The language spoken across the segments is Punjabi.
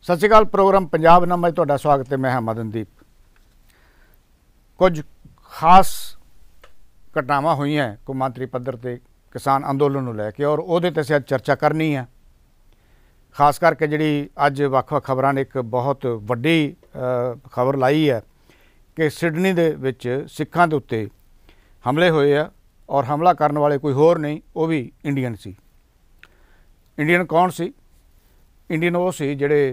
सत श्री अकाल। प्रोग्राम पंजाब नामा तुहाडा स्वागत है। मैं हाँ मदनदीप। कुछ खास घटनावां हुई हैं कौमांतरी पद्धर ते किसान अंदोलन नूं लैके और उहदे ते असीं चर्चा करनी है। खास करके जिहड़ी अज वख-वख खबरां ने एक बहुत वड्डी खबर लाई है कि सिडनी दे विच सिखां दे उत्ते हमले होए आ और हमला करन वाले कोई होर नहीं, वो भी इंडियन सी। इंडियन कौन सी? इंडियन वो सी जिहड़े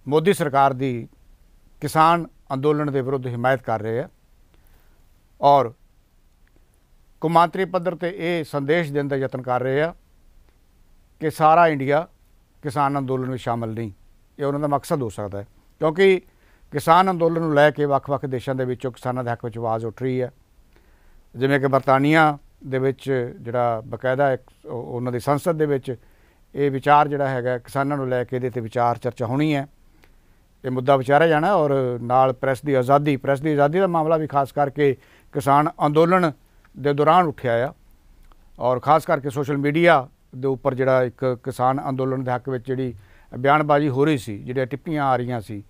मोदी सरकार दी किसान अंदोलन के विरुद्ध हिमायत कर रहे हैं और कौमांतरी पद्धर ते ये संदेश देने का यत्न कर रहे हैं कि सारा इंडिया किसान अंदोलन में शामिल नहीं। ये उन्होंने मकसद हो सकता है क्योंकि किसान अंदोलन को लैके वख-वख देशों के विचों किसानों के हक में आवाज़ उठ रही है। जिवें कि बरतानिया दे विच जिहड़ा बकायदा एक उन्हां दी संसद दे विच ये विचार जिहड़ा हैगा किसानों को लैके इहदे ते विचार चर्चा होनी है। ये मुद्दा विचारिया जाना और नाल प्रेस की आज़ादी का मामला भी खास करके किसान अंदोलन के दौरान उठिया आ और खास करके सोशल मीडिया के उपर जिहड़ा एक किसान अंदोलन के हक में जिहड़ी बयानबाजी हो रही सी, जिहड़ियां टिप्पणियां आ रही सी,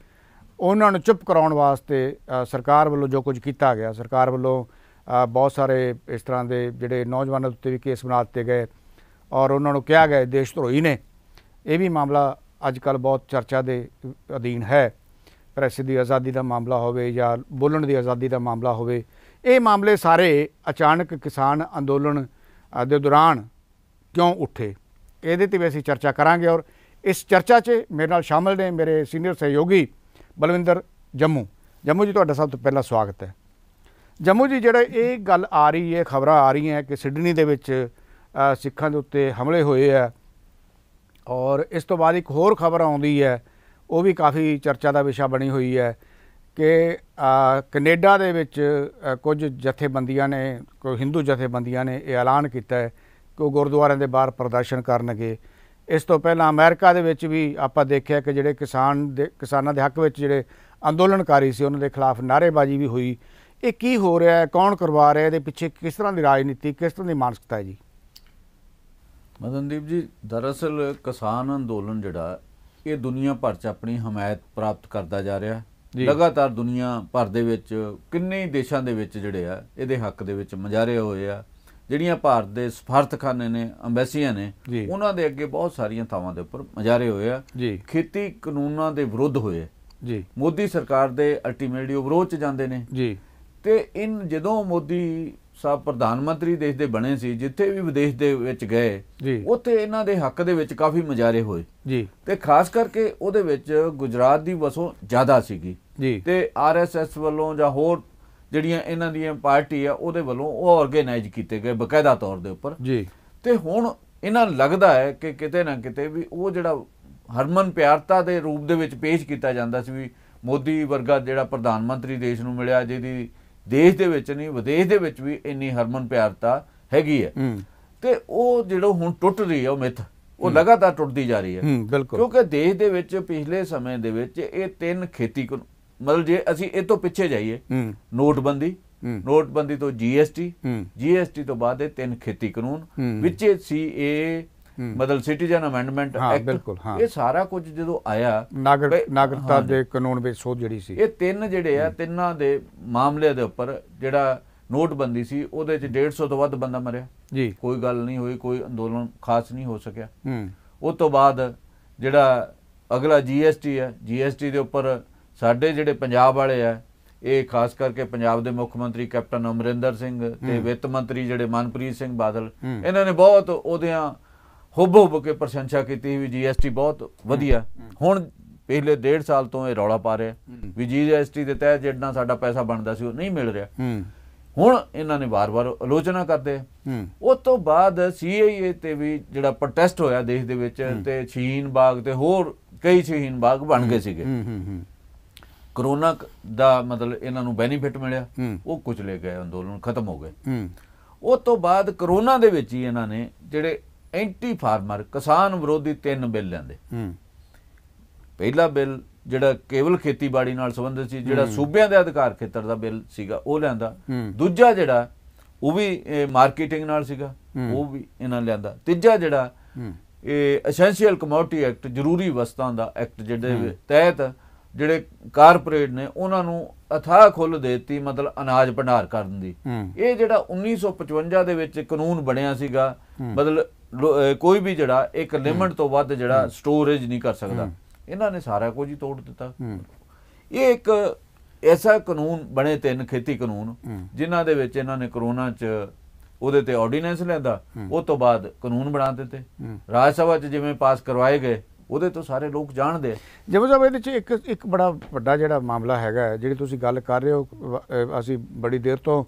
उन्हां नूं चुप कराउण वास्ते सरकार वालों जो कुछ किया गया, सरकार वालों बहुत सारे इस तरह के जिहड़े नौजवानों उत्ते भी केस बना दिते गए और उन्होंने कहा गया देश धरोही ने। यह भी मामला अजकल बहुत चर्चा के अधीन है। प्रेस की आज़ादी का मामला होवे या बोलण की आज़ादी का मामला होवे, ये मामले सारे अचानक किसान अंदोलन के दौरान क्यों उठे, ये भी असीं चर्चा करांगे। और इस चर्चा च मेरे नाल शामिल ने मेरे सीनियर सहयोगी बलविंदर जम्मू जी, तुहाडा सब तो पहला स्वागत है। जम्मू जी, जिहड़ा ये गल आ रही है, खबर आ रही हैं कि सिडनी दे विच सिखां दे उत्ते हमले होए है और इस तो बाद एक होर खबर आउंदी है, वो भी काफ़ी चर्चा का विषय बनी हुई है कि कनेडा दे विच कुछ जथेबंदियां ने, कोई हिंदू जथेबंदियां ने यह ऐलान किया है कि वो गुरुद्वारिਆਂ ਦੇ बाहर प्रदर्शन करनगे। इस तो पहला अमेरिका दे विच भी आपां देखिया कि जिहड़े किसानां दे हक विच जिहड़े अंदोलनकारी सी उन्हां दे खिलाफ नारेबाजी भी हुई। ये की हो रहा है, कौन करवा रहा है, ये पिछे किस तरह की राजनीति, किस तरह की मानसिकता है जी? मदनदीप जी, दरअसल किसान अंदोलन जिहड़ा ये दुनिया भर च अपनी हमायत प्राप्त करता जा रहा है। लगातार दुनिया भर दे विच किन्ने ही देशों के विच जिहड़े आ इहदे हक दे विच मुजाहरे होए आ। जिहड़ियां भारत दे सफारतखाने ने, अंबैसियां ने, उन्हां दे अगे बहुत सारियां थावां दे उपर मुजाहरे होए आ। खेती कानूनां दे विरुद्ध होए जी। मोदी सरकार दे अल्टीमेटली विरोध च जांदे ने जी। ते इन जदों मोदी साहब प्रधानमंत्री देश दे बने सी, जिथे भी विदेश दे विच गए उत्थे इन्हां दे हक दे विच काफ़ी मुजाहरे होए जी। ते खास करके उहदे विच गुजरात दी वसों ज़्यादा सीगी जी। ते RSS वालों जां होर जिहड़ियां इन्हां दीयां पार्टी आ उहदे वालों वो ऑर्गेनाइज कीते गए बकायदा तौर दे उपर जी। ते हुण इन्हां लगदा है कि किते ना किते भी वो जिहड़ा हरमन प्यारता दे रूप दे विच पेश कीता जांदा सी भी मोदी वर्गा जिहड़ा प्रधानमंत्री देश नूं मिलिया, जिहदी देश दे विच नहीं विदेश दे विच भी इन्नी हरमन प्यारता हैगी है। ते वो जिहड़ो हुण टुट रही है, वो मिथ वो लगातार टुटदी जा रही है। बिल्कुल, क्योंकि देश दे विच पिछले समय दे विच ये तीन खेती मतलब जे असीं इह तो पिछे जाइए, नोटबंदी तो GST तो बाद तीन खेती कानून विच CAA मतलब सिटीजन अमेंडमेंट एक्ट, बिल्कुल हाँ, ये सारा कुछ जो आया नागरिकता दे कानून विच सोध जिहड़ी सी, ये तीन जिहड़े आ तिन्नां दे मामले दे उपर जिहड़ा नोटबंदी सी ਉਹਦੇ ਚ 150 ਤੋਂ ਵੱਧ ਬੰਦਾ ਮਰਿਆ ਜੀ। ਕੋਈ ਗੱਲ ਨਹੀਂ ਹੋਈ, ਕੋਈ ਅੰਦੋਲਨ ਖਾਸ ਨਹੀਂ ਹੋ ਸਕਿਆ। ਉਸ ਤੋਂ ਬਾਅਦ ਜਿਹੜਾ ਅਗਲਾ GST ਹੈ, GST ਦੇ ਉੱਪਰ ਸਾਡੇ ਜਿਹੜੇ ਪੰਜਾਬ ਵਾਲੇ ਆ, ਇਹ ਖਾਸ ਕਰਕੇ ਪੰਜਾਬ ਦੇ ਮੁੱਖ ਮੰਤਰੀ ਕੈਪਟਨ ਅਮਰਿੰਦਰ ਸਿੰਘ ਤੇ ਵਿੱਤ ਮੰਤਰੀ ਜਿਹੜੇ ਮਨਪ੍ਰੀਤ ਸਿੰਘ ਬਾਦਲ, ਇਹਨਾਂ ਨੇ ਬਹੁਤ ਉਹਦਿਆਂ ਹੁੱਬ ਕੇ ਪ੍ਰਸ਼ੰਸਾ ਕੀਤੀ ਵੀ GST ਬਹੁਤ ਵਧੀਆ। ਹੁਣ पिछले 1.5 साल तो यह रौला पा रहे भी GST के तहत जितना साडा पैसा बनता सी वो नहीं मिल रहा। हुण इन्होंने बार बार आलोचना करते। उस तो बाद CAA ते भी जिहड़ा प्रोटेस्ट होया देश दे विच ते शहीन बाग ते होर कई शहीन बाग बन गए सीगे। करोना दा मतलब इन्हां नूं बेनीफिट मिलिया, वो कुचले गए, अंदोलन खत्म हो गए। उस तो बाद करोना दे विच ही इन्हां ने जिहड़े एंटी फार्मर किसान विरोधी 3 बिल लिआंदे। पहला बिल जिहड़ा केवल खेतीबाड़ी नाल संबंधित सी, जिहड़ा सूबिਆਂ ਦੇ अधिकार खेतर ਦਾ बिल ਸੀਗਾ ਉਹ ਲਿਆਂਦਾ। ਦੂਜਾ ਜਿਹੜਾ ਉਹ ਵੀ ਮਾਰਕੀਟਿੰਗ ਨਾਲ ਸੀਗਾ, ਉਹ ਵੀ ਇਹਨਾਂ ਲਿਆਂਦਾ। ਤੀਜਾ ਜਿਹੜਾ ਇਹ ਐਸੈਂਸ਼ੀਅਲ ਕਮੋਡਿਟੀ ਐਕਟ, ਜ਼ਰੂਰੀ ਵਸਤਾਂ ਦਾ ਐਕਟ, ਜਿਹਦੇ ਤਹਿਤ ਜਿਹੜੇ ਕਾਰਪੋਰੇਟ ਨੇ ਉਹਨਾਂ ਨੂੰ ਅਥਾਹ ਖੁੱਲ੍ਹ ਦੇ ਦਿੱਤੀ, ਮਤਲਬ ਅਨਾਜ ਭੰਡਾਰ ਕਰਨ ਦੀ। ਇਹ ਜਿਹੜਾ 1955 ਦੇ ਵਿੱਚ ਕਾਨੂੰਨ ਬਣਿਆ ਸੀਗਾ, ਮਤਲਬ ਕੋਈ ਵੀ ਜਿਹੜਾ ਇੱਕ ਲਿਮਟ ਤੋਂ ਵੱਧ ਜਿਹੜਾ ਸਟੋਰੇਜ ਨਹੀਂ ਕਰ ਸਕਦਾ, ਇਹਨਾਂ ਨੇ ਸਾਰਾ ਕੁਝ ਹੀ ਤੋੜ ਦਿੱਤਾ। ਇਹ ਇੱਕ ਐਸਾ ਕਾਨੂੰਨ ਬਣੇ 3 ਖੇਤੀ ਕਾਨੂੰਨ, ਜਿਨ੍ਹਾਂ ਦੇ ਵਿੱਚ ਇਹਨਾਂ ਨੇ ਕਰੋਨਾ 'ਚ ਉਹਦੇ ਤੇ ਆਰਡੀਨੈਂਸ ਲਿਆਂਦਾ, ਉਹ ਤੋਂ ਬਾਅਦ ਕਾਨੂੰਨ ਬਣਾ ਦਿੱਤੇ, ਰਾਜ ਸਭਾ 'ਚ ਜਿਵੇਂ ਪਾਸ ਕਰਵਾਏ ਗਏ, ਉਹਦੇ ਤੋਂ ਸਾਰੇ ਲੋਕ ਜਾਣਦੇ। ਜਿਵੇਂ ਸਾਹਿਬ ਇਹਦੇ 'ਚ ਇੱਕ ਬੜਾ ਵੱਡਾ ਜਿਹੜਾ ਮਾਮਲਾ ਹੈਗਾ, ਜਿਹੜੀ ਤੁਸੀਂ ਗੱਲ ਕਰ ਰਹੇ ਹੋ, ਅਸੀਂ ਬੜੀ ਦੇਰ ਤੋਂ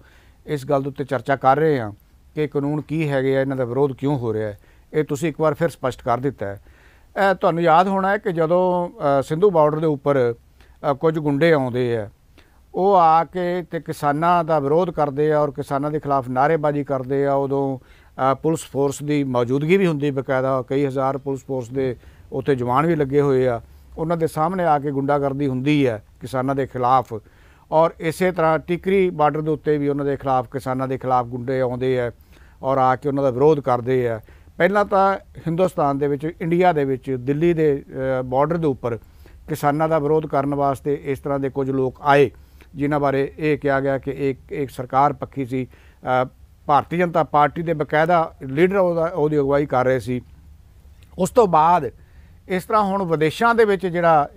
ਇਸ ਗੱਲ ਦੇ ਉੱਤੇ ਚਰਚਾ ਕਰ ਰਹੇ ਹਾਂ ਕਿ ਕਾਨੂੰਨ ਕੀ ਹੈਗੇ ਆ, ਇਹਨਾਂ ਦਾ ਵਿਰੋਧ ਕਿਉਂ ਹੋ ਰਿਹਾ ਹੈ, ਇਹ ਤੁਸੀਂ ਇੱਕ ਵਾਰ ਫਿਰ ਸਪਸ਼ਟ ਕਰ ਦਿੱਤਾ ਹੈ। ਤੁਹਾਨੂੰ ਯਾਦ ਹੋਣਾ ਹੈ ਕਿ ਜਦੋਂ ਸਿੰਧੂ ਬਾਰਡਰ ਦੇ ਉੱਪਰ ਕੁਝ ਗੁੰਡੇ ਆਉਂਦੇ ਆ, ਉਹ ਆ ਕੇ ਤੇ ਕਿਸਾਨਾਂ ਦਾ ਵਿਰੋਧ ਕਰਦੇ ਆ ਔਰ ਕਿਸਾਨਾਂ ਦੇ ਖਿਲਾਫ ਨਾਅਰੇਬਾਜ਼ੀ ਕਰਦੇ ਆ, ਉਦੋਂ ਪੁਲਿਸ ਫੋਰਸ ਦੀ ਮੌਜੂਦਗੀ ਵੀ ਹੁੰਦੀ ਬਕਾਇਦਾ, ਕਈ ਹਜ਼ਾਰ ਪੁਲਿਸ ਫੋਰਸ ਦੇ ਉੱਥੇ ਜਵਾਨ ਵੀ ਲੱਗੇ ਹੋਏ ਆ, ਉਹਨਾਂ ਦੇ ਸਾਹਮਣੇ ਆ ਕੇ ਗੁੰਡਾਗਰਦੀ ਹੁੰਦੀ ਹੈ ਕਿਸਾਨਾਂ ਦੇ ਖਿਲਾਫ। ਔਰ ਇਸੇ ਤਰ੍ਹਾਂ ਟਿਕਰੀ ਬਾਰਡਰ ਦੇ ਉੱਤੇ ਵੀ ਉਹਨਾਂ ਦੇ ਖਿਲਾਫ, ਕਿਸਾਨਾਂ ਦੇ ਖਿਲਾਫ ਗੁੰਡੇ ਆਉਂਦੇ ਆ ਔਰ ਆ ਕੇ ਉਹਨਾਂ ਦਾ ਵਿਰੋਧ ਕਰਦੇ ਆ। ਪਹਿਲਾਂ ਤਾਂ ਹਿੰਦੁਸਤਾਨ ਦੇ ਵਿੱਚ, ਇੰਡੀਆ ਦੇ ਵਿੱਚ, ਦਿੱਲੀ ਦੇ ਬਾਰਡਰ ਦੇ ਉੱਪਰ ਕਿਸਾਨਾਂ ਦਾ ਵਿਰੋਧ ਕਰਨ ਵਾਸਤੇ ਇਸ ਤਰ੍ਹਾਂ ਦੇ ਕੁਝ ਲੋਕ ਆਏ, ਜਿਨ੍ਹਾਂ ਬਾਰੇ ਇਹ ਕਿਹਾ ਗਿਆ ਕਿ ਇੱਕ ਸਰਕਾਰ ਪੱਖੀ ਸੀ, ਭਾਰਤੀ ਜਨਤਾ ਪਾਰਟੀ ਦੇ ਬਕਾਇਦਾ ਲੀਡਰ ਉਹਦੀ ਅਗਵਾਈ ਕਰ ਰਹੇ ਸੀ। ਉਸ ਤੋਂ ਬਾਅਦ ਇਸ ਤਰ੍ਹਾਂ ਹੁਣ ਵਿਦੇਸ਼ਾਂ ਦੇ ਵਿੱਚ ਜਿਹੜਾ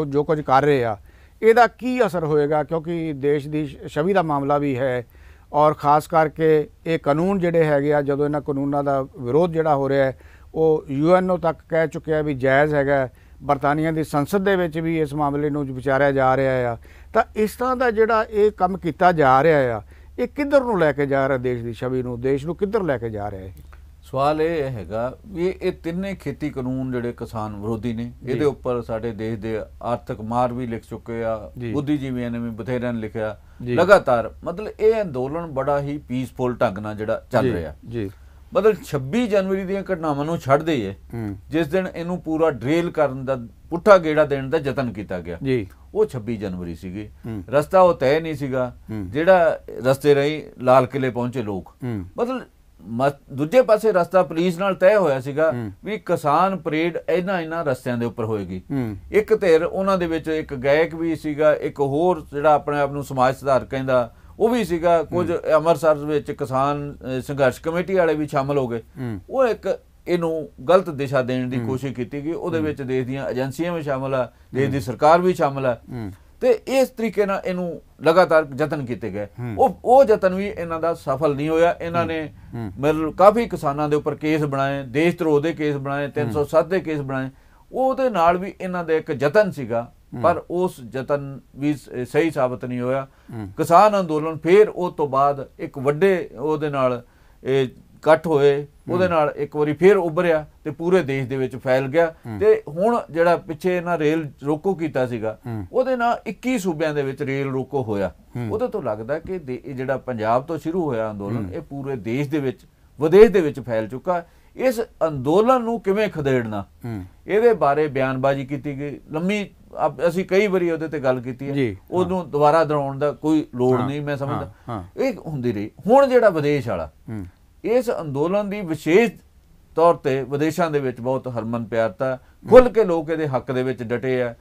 ਜੋ ਕੁਝ ਕਰ ਰਹੇ ਆ, ਇਹਦਾ ਕੀ ਅਸਰ ਹੋਏਗਾ, ਕਿਉਂਕਿ ਦੇਸ਼ ਦੀ ਛਵੀ ਦਾ ਮਾਮਲਾ ਵੀ ਹੈ ਔਰ ਖ਼ਾਸ ਕਰਕੇ ਇਹ ਕਾਨੂੰਨ ਜਿਹੜੇ ਹੈਗੇ ਆ, ਜਦੋਂ ਇਹਨਾਂ ਕਾਨੂੰਨਾਂ ਦਾ ਵਿਰੋਧ ਜਿਹੜਾ ਹੋ ਰਿਹਾ ਹੈ, ਉਹ UNO ਤੱਕ ਕਹਿ ਚੁੱਕਿਆ ਵੀ ਜਾਇਜ਼ ਹੈਗਾ, ਬਰਤਾਨੀਆ ਦੀ ਸੰਸਦ ਦੇ ਵਿੱਚ ਵੀ ਇਸ ਮਾਮਲੇ ਨੂੰ ਵਿਚਾਰਿਆ ਜਾ ਰਿਹਾ ਆ। ਤਾਂ ਇਸ ਤਰ੍ਹਾਂ ਦਾ ਜਿਹੜਾ ਇਹ ਕੰਮ ਕੀਤਾ ਜਾ ਰਿਹਾ ਆ, ਇਹ ਕਿੱਧਰ ਨੂੰ ਲੈ ਕੇ ਜਾ ਰਿਹਾ, ਦੇਸ਼ ਦੀ ਛਵੀ ਨੂੰ, ਦੇਸ਼ ਨੂੰ ਕਿੱਧਰ ਲੈ ਕੇ ਜਾ ਰਿਹਾ ਹੈ? ਸਵਾਲ ਇਹ ਹੈਗਾ ਵੀ ਇਹ ਤਿੰਨੇ ਖੇਤੀ ਕਾਨੂੰਨ ਜਿਹੜੇ ਕਿਸਾਨ ਵਿਰੋਧੀ ਨੇ, ਇਹਦੇ ਉੱਪਰ ਸਾਡੇ ਦੇਸ਼ ਦੇ ਆਰਥਿਕ ਮਾਰ ਵੀ ਲਿਖ ਚੁੱਕੇ ਆ, ਬੁੱਧੀਜੀਵੀਆਂ ਨੇ ਵੀ ਬਥੇਰਿਆਂ ਨੇ ਲਿਖਿਆ ਲਗਾਤਾਰ। ਮਤਲਬ ਇਹ ਅੰਦੋਲਨ ਬੜਾ ਹੀ ਪੀਸਫੁਲ ਢੰਗ ਨਾਲ ਜਿਹੜਾ ਚੱਲ ਰਿਹਾ। ਮਤਲਬ 26 ਜਨਵਰੀ ਦੀਆਂ ਘਟਨਾਵਾਂ ਨੂੰ ਛੱਡ ਦਈਏ, ਜਿਸ ਦਿਨ ਇਹਨੂੰ ਪੂਰਾ ਡਰਿਲ ਕਰਨ ਦਾ, ਪੁੱਠਾ ਗੇੜਾ ਦੇਣ ਦਾ ਯਤਨ ਕੀਤਾ ਗਿਆ, ਉਹ 26 ਜਨਵਰੀ ਸੀਗੀ। ਰਸਤਾ ਉਹ ਤੈਅ ਨਹੀਂ ਸੀਗਾ, ਜਿਹੜਾ ਰਸਤੇ ਰਾਹੀਂ ਲਾਲ ਕਿਲੇ ਪਹੁੰਚੇ ਲੋਕ, ਮਤਲਬ ਦੂਜੇ ਪਾਸੇ ਰਸਤਾ ਪੁਲਿਸ ਨਾਲ ਤੈਅ ਹੋਇਆ ਸੀਗਾ ਵੀ ਕਿਸਾਨ ਪਰੇਡ ਇਹਨਾਂ ਰਸਤਿਆਂ ਦੇ ਉੱਪਰ ਹੋਏਗੀ। ਇੱਕ ਧਿਰ ਉਹਨਾਂ ਦੇ ਵਿੱਚ ਇੱਕ ਗਾਇਕ ਵੀ ਸੀਗਾ, ਇੱਕ ਹੋਰ ਜਿਹੜਾ ਆਪਣੇ ਆਪ ਨੂੰ ਸਮਾਜ ਸੁਧਾਰ ਕਹਿੰਦਾ ਉਹ ਵੀ ਸੀਗਾ, ਕੁਝ ਅੰਮ੍ਰਿਤਸਰ ਵਿੱਚ ਕਿਸਾਨ ਸੰਘਰਸ਼ ਕਮੇਟੀ ਵਾਲੇ ਵੀ ਸ਼ਾਮਲ ਹੋ ਗਏ। ਉਹ ਇੱਕ ਇਹਨੂੰ ਗਲਤ ਦਿਸ਼ਾ ਦੇਣ ਦੀ ਕੋਸ਼ਿਸ਼ ਕੀਤੀ ਗਈ, ਉਹਦੇ ਵਿੱਚ ਦੇਸ਼ ਦੀਆਂ ਏਜੰਸੀਆਂ ਵੀ ਸ਼ਾਮਲ ਆ, ਦੇਸ਼ ਦੀ ਸਰਕਾਰ ਵੀ ਸ਼ਾਮਲ ਆ, ਤੇ ਇਸ ਤਰੀਕੇ ਨਾਲ ਇਹਨੂੰ ਲਗਾਤਾਰ ਯਤਨ ਕੀਤੇ ਗਏ। ਉਹ ਯਤਨ ਵੀ ਇਹਨਾਂ ਦਾ ਸਫਲ ਨਹੀਂ ਹੋਇਆ। ਇਹਨਾਂ ਨੇ ਮਤਲਬ ਕਾਫੀ ਕਿਸਾਨਾਂ ਦੇ ਉੱਪਰ ਕੇਸ ਬਣਾਏ, ਦੇਸ਼ ਧਰੋਹ ਦੇ ਕੇਸ ਬਣਾਏ, 307 ਦੇ ਕੇਸ ਬਣਾਏ। ਉਹਦੇ ਨਾਲ ਵੀ ਇਹਨਾਂ ਦਾ ਇੱਕ ਯਤਨ ਸੀਗਾ, ਪਰ ਉਸ ਯਤਨ ਵੀ ਸਹੀ ਸਾਬਤ ਨਹੀਂ ਹੋਇਆ। ਕਿਸਾਨ ਅੰਦੋਲਨ ਫਿਰ ਉਹ ਤੋਂ ਬਾਅਦ ਇੱਕ ਵੱਡੇ ਉਹਦੇ ਨਾਲ ਇਹ ਇਕੱਠ ਹੋਏ, ਉਹਦੇ ਨਾਲ ਇੱਕ ਵਾਰੀ ਫਿਰ ਉੱਭਰਿਆ ਤੇ ਪੂਰੇ ਦੇਸ਼ ਦੇ ਵਿੱਚ ਫੈਲ ਗਿਆ। ਤੇ ਹੁਣ ਜਿਹੜਾ ਪਿੱਛੇ ਇਹਨਾਂ ਰੇਲ ਰੋਕੋ ਕੀਤਾ ਸੀਗਾ, ਉਹਦੇ ਨਾਲ 21 ਸੂਬਿਆਂ ਦੇ ਵਿੱਚ ਰੇਲ ਰੋਕੋ ਹੋਇਆ। ਉਹਦੇ ਤੋਂ ਲੱਗਦਾ ਕਿ ਜਿਹੜਾ ਪੰਜਾਬ ਤੋਂ ਸ਼ੁਰੂ ਹੋਇਆ ਅੰਦੋਲਨ, ਇਹ ਪੂਰੇ ਦੇਸ਼ ਦੇ ਵਿੱਚ, ਵਿਦੇਸ਼ ਦੇ ਵਿੱਚ ਫੈਲ ਚੁੱਕਾ। ਇਸ ਅੰਦੋਲਨ ਨੂੰ ਕਿਵੇਂ ਖਦੇੜਨਾ, ਇਹਦੇ ਬਾਰੇ ਬਿਆਨਬਾਜ਼ੀ ਕੀਤੀ ਗਈ ਲੰਮੀ, ਅਸੀਂ ਕਈ ਵਾਰੀ ਉਹਦੇ ਤੇ ਗੱਲ ਕੀਤੀ ਹੈ, ਉਹਨੂੰ ਦੁਬਾਰਾ ਦੁਹਰਾਉਣ ਦਾ ਕੋਈ ਲੋੜ ਨਹੀਂ, ਮੈਂ ਸਮਝਦਾ ਇਹ ਹੁੰਦੀ ਰਹੀ। ਹੁਣ ਜਿਹੜਾ ਵਿਦੇਸ਼ ਵਾਲਾ, ਇਸ ਅੰਦੋਲਨ ਦੀ ਵਿਸ਼ੇਸ਼ ਤੌਰ ਤੇ ਵਿਦੇਸ਼ਾਂ ਦੇ ਵਿੱਚ ਬਹੁਤ ਹਰਮਨ ਪਿਆਰਤਾ, ਖੁੱਲ ਕੇ ਲੋਕ ਇਹਦੇ ਹੱਕ ਦੇ ਵਿੱਚ ਡਟੇ ਆ,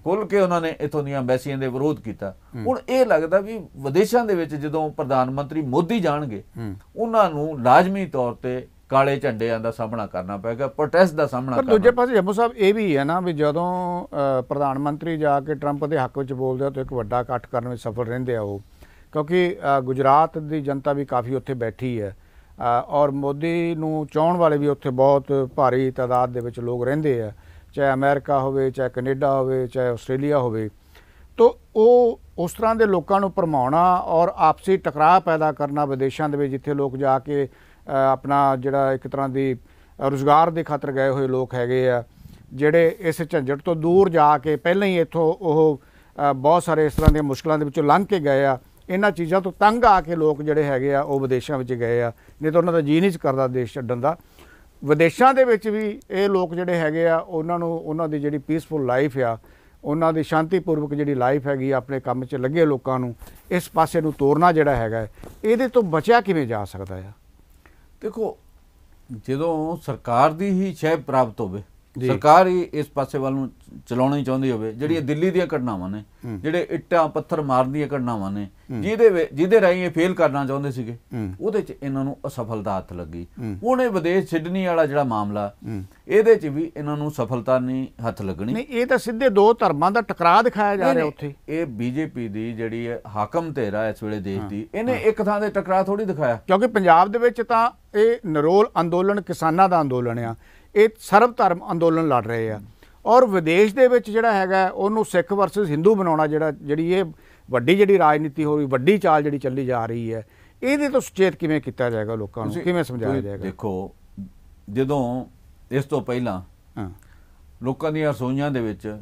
ਖੁੱਲ ਕੇ ਉਹਨਾਂ ਨੇ ਇੱਥੋਂ ਦੀਆਂ ਐਮਬੈਸੀਆਂ ਦੇ ਵਿਰੋਧ ਕੀਤਾ। ਹੁਣ ਇਹ ਲੱਗਦਾ ਵੀ ਵਿਦੇਸ਼ਾਂ ਦੇ ਵਿੱਚ ਜਦੋਂ ਪ੍ਰਧਾਨ ਮੰਤਰੀ ਮੋਦੀ ਜਾਣਗੇ, ਉਹਨਾਂ ਨੂੰ ਲਾਜ਼ਮੀ ਤੌਰ ਤੇ ਕਾਲੇ ਝੰਡਿਆਂ ਦਾ ਸਾਹਮਣਾ ਕਰਨਾ ਪਏਗਾ, ਪ੍ਰੋਟੈਸਟ ਦਾ ਸਾਹਮਣਾ ਕਰਨਾ। ਦੂਜੇ ਪਾਸੇ ਜੰਮੂ ਸਾਹਿਬ ਇਹ ਵੀ ਹੈ ਨਾ ਵੀ ਜਦੋਂ ਪ੍ਰਧਾਨ ਮੰਤਰੀ ਜਾ ਕੇ ਟਰੰਪ ਦੇ ਹੱਕ ਵਿੱਚ ਬੋਲਦੇ ਆ ਤਾਂ ਇੱਕ ਵੱਡਾ ਇਕੱਠ ਕਰਨ ਵਿੱਚ ਸਫਲ ਰਹਿੰਦੇ ਆ ਉਹ, ਕਿਉਂਕਿ ਗੁਜਰਾਤ ਦੀ ਜਨਤਾ ਵੀ ਕਾਫੀ ਉੱਥੇ ਬੈਠੀ ਹੈ ਔਰ ਮੋਦੀ ਨੂੰ ਚਾਹੁਣ ਵਾਲੇ ਵੀ ਉੱਥੇ ਬਹੁਤ ਭਾਰੀ ਤਾਦਾਦ ਦੇ ਵਿੱਚ ਲੋਕ ਰਹਿੰਦੇ ਆ, ਚਾਹੇ ਅਮਰੀਕਾ ਹੋਵੇ, ਚਾਹੇ ਕੈਨੇਡਾ ਹੋਵੇ, ਚਾਹੇ ਆਸਟ੍ਰੇਲੀਆ ਹੋਵੇ। ਤਾਂ ਉਹ ਉਸ ਤਰ੍ਹਾਂ ਦੇ ਲੋਕਾਂ ਨੂੰ ਭਰਮਾਉਣਾ ਔਰ ਆਪਸੀ ਟਕਰਾਅ ਪੈਦਾ ਕਰਨਾ ਵਿਦੇਸ਼ਾਂ ਦੇ ਵਿੱਚ, ਜਿੱਥੇ ਲੋਕ ਜਾ ਕੇ ਆਪਣਾ ਜਿਹੜਾ ਇੱਕ ਤਰ੍ਹਾਂ ਦੀ ਰੁਜ਼ਗਾਰ ਦੇ ਖਾਤਰ ਗਏ ਹੋਏ ਲੋਕ ਹੈਗੇ ਆ, ਜਿਹੜੇ ਇਸ ਝੰਜਟ ਤੋਂ ਦੂਰ ਜਾ ਕੇ ਪਹਿਲਾਂ ਹੀ ਇੱਥੋਂ ਉਹ ਬਹੁਤ ਸਾਰੇ ਇਸ ਤਰ੍ਹਾਂ ਦੀਆਂ ਮੁਸ਼ਕਲਾਂ ਦੇ ਵਿੱਚੋਂ ਲੰਘ ਕੇ ਗਏ ਆ, ਇਹਨਾਂ ਚੀਜ਼ਾਂ ਤੋਂ ਤੰਗ ਆ ਕੇ ਲੋਕ ਜਿਹੜੇ ਹੈਗੇ ਆ ਉਹ ਵਿਦੇਸ਼ਾਂ ਵਿੱਚ ਗਏ ਆ, ਨਹੀਂ ਤਾਂ ਉਹਨਾਂ ਦਾ ਜੀਅ ਨਹੀਂ ਕਰਦਾ ਦੇਸ਼ ਛੱਡਣ ਦਾ। ਵਿਦੇਸ਼ਾਂ ਦੇ ਵਿੱਚ ਵੀ ਇਹ ਲੋਕ ਜਿਹੜੇ ਹੈਗੇ ਆ, ਉਹਨਾਂ ਨੂੰ ਉਹਨਾਂ ਦੀ ਜਿਹੜੀ ਪੀਸਫੁਲ ਲਾਈਫ ਆ, ਉਹਨਾਂ ਦੀ ਸ਼ਾਂਤੀਪੂਰਵਕ ਜਿਹੜੀ ਲਾਈਫ ਹੈਗੀ, ਆਪਣੇ ਕੰਮ 'ਚ ਲੱਗੇ ਲੋਕਾਂ ਨੂੰ ਇਸ ਪਾਸੇ ਨੂੰ ਤੋਰਨਾ ਜਿਹੜਾ ਹੈਗਾ, ਇਹਦੇ ਤੋਂ ਬਚਿਆ ਕਿਵੇਂ ਜਾ ਸਕਦਾ ਆ? ਦੇਖੋ, ਜਦੋਂ ਸਰਕਾਰ ਦੀ ਹੀ ਸ਼ੈ ਪ੍ਰਾਪਤ ਹੋਵੇ, ਸਰਕਾਰ ਹੀ ਇਸ ਪਾਸੇ ਵੱਲ ਨੂੰ ਚਲਾਉਣਾ ਹੀ ਚਾਹੁੰਦੀ ਹੋਵੇ, ਜਿਹੜੀਆਂ ਦਿੱਲੀ ਦੀਆਂ ਘਟਨਾਵਾਂ ਨੇ, ਜਿਹੜੇ ਇੱਟਾਂ ਪੱਥਰ ਮਾਰਨ ਦੀਆਂ ਘਟਨਾਵਾਂ ਨੇ, ਜਿਹਦੇ ਰਾਹੀਂ ਇਹ ਫੇਲ ਕਰਨਾ ਚਾਹੁੰਦੇ ਸੀਗੇ, ਉਹਦੇ 'ਚ ਇਹਨਾਂ ਨੂੰ ਅਸਫਲਤਾ ਹੱਥ ਲੱਗੀ। ਹੁਣ ਇਹ ਵਿਦੇਸ਼ ਸਿਡਨੀ ਵਾਲਾ ਜਿਹੜਾ ਮਾਮਲਾ, ਇਹਦੇ 'ਚ ਵੀ ਇਹਨਾਂ ਨੂੰ ਸਫਲਤਾ ਨਹੀਂ ਹੱਥ ਲੱਗਣੀ। ਨਹੀਂ, ਇਹ ਤਾਂ ਸਿੱਧੇ ਦੋ ਧਰਮਾਂ ਦਾ ਟਕਰਾਅ ਦਿਖਾਇਆ ਜਾ ਰਿਹਾ ਉੱਥੇ। ਇਹ ਬੀਜੇਪੀ ਦੀ ਜਿਹੜੀ ਹੈ ਹਾਕਮ ਧਿਰ ਇਸ ਵੇਲੇ ਦੇਸ਼ ਦੀ, ਇਹਨੇ ਇੱਕ ਥਾਂ ਦੇ ਟਕਰਾਅ ਥੋੜੀ ਦਿਖਾਇਆ। ਕਿਉਂਕਿ ਪੰਜਾਬ ਦੇ ਵਿੱਚ ਤਾਂ ਇਹ ਨਿਰੋਲ ਅੰਦੋਲਨ ਕਿਸਾਨਾਂ ਦਾ ਅੰਦੋਲਨ ਆ, ਇਹ ਸਰਬ ਧਰਮ ਅੰਦੋਲਨ ਲੜ ਰਹੇ ਆ, ਔਰ ਵਿਦੇਸ਼ ਦੇ ਵਿੱਚ ਜਿਹੜਾ ਹੈਗਾ ਉਹਨੂੰ ਸਿੱਖ ਵਰਸਸ ਹਿੰਦੂ ਬਣਾਉਣਾ, ਜਿਹੜੀ ਇਹ ਵੱਡੀ ਜਿਹੜੀ ਰਾਜਨੀਤੀ ਹੋ ਰਹੀ, ਵੱਡੀ ਚਾਲ ਜਿਹੜੀ ਚੱਲੀ ਜਾ ਰਹੀ ਹੈ, ਇਹਦੇ ਤੋਂ ਸੁਚੇਤ ਕਿਵੇਂ ਕੀਤਾ ਜਾਏਗਾ, ਲੋਕਾਂ ਨੂੰ ਕਿਵੇਂ ਸਮਝਾਇਆ ਜਾਏਗਾ? ਦੇਖੋ, ਜਦੋਂ ਇਸ ਤੋਂ ਪਹਿਲਾਂ ਲੋਕਾਂ ਦੀਆਂ ਰਸੋਈਆਂ ਦੇ ਵਿੱਚ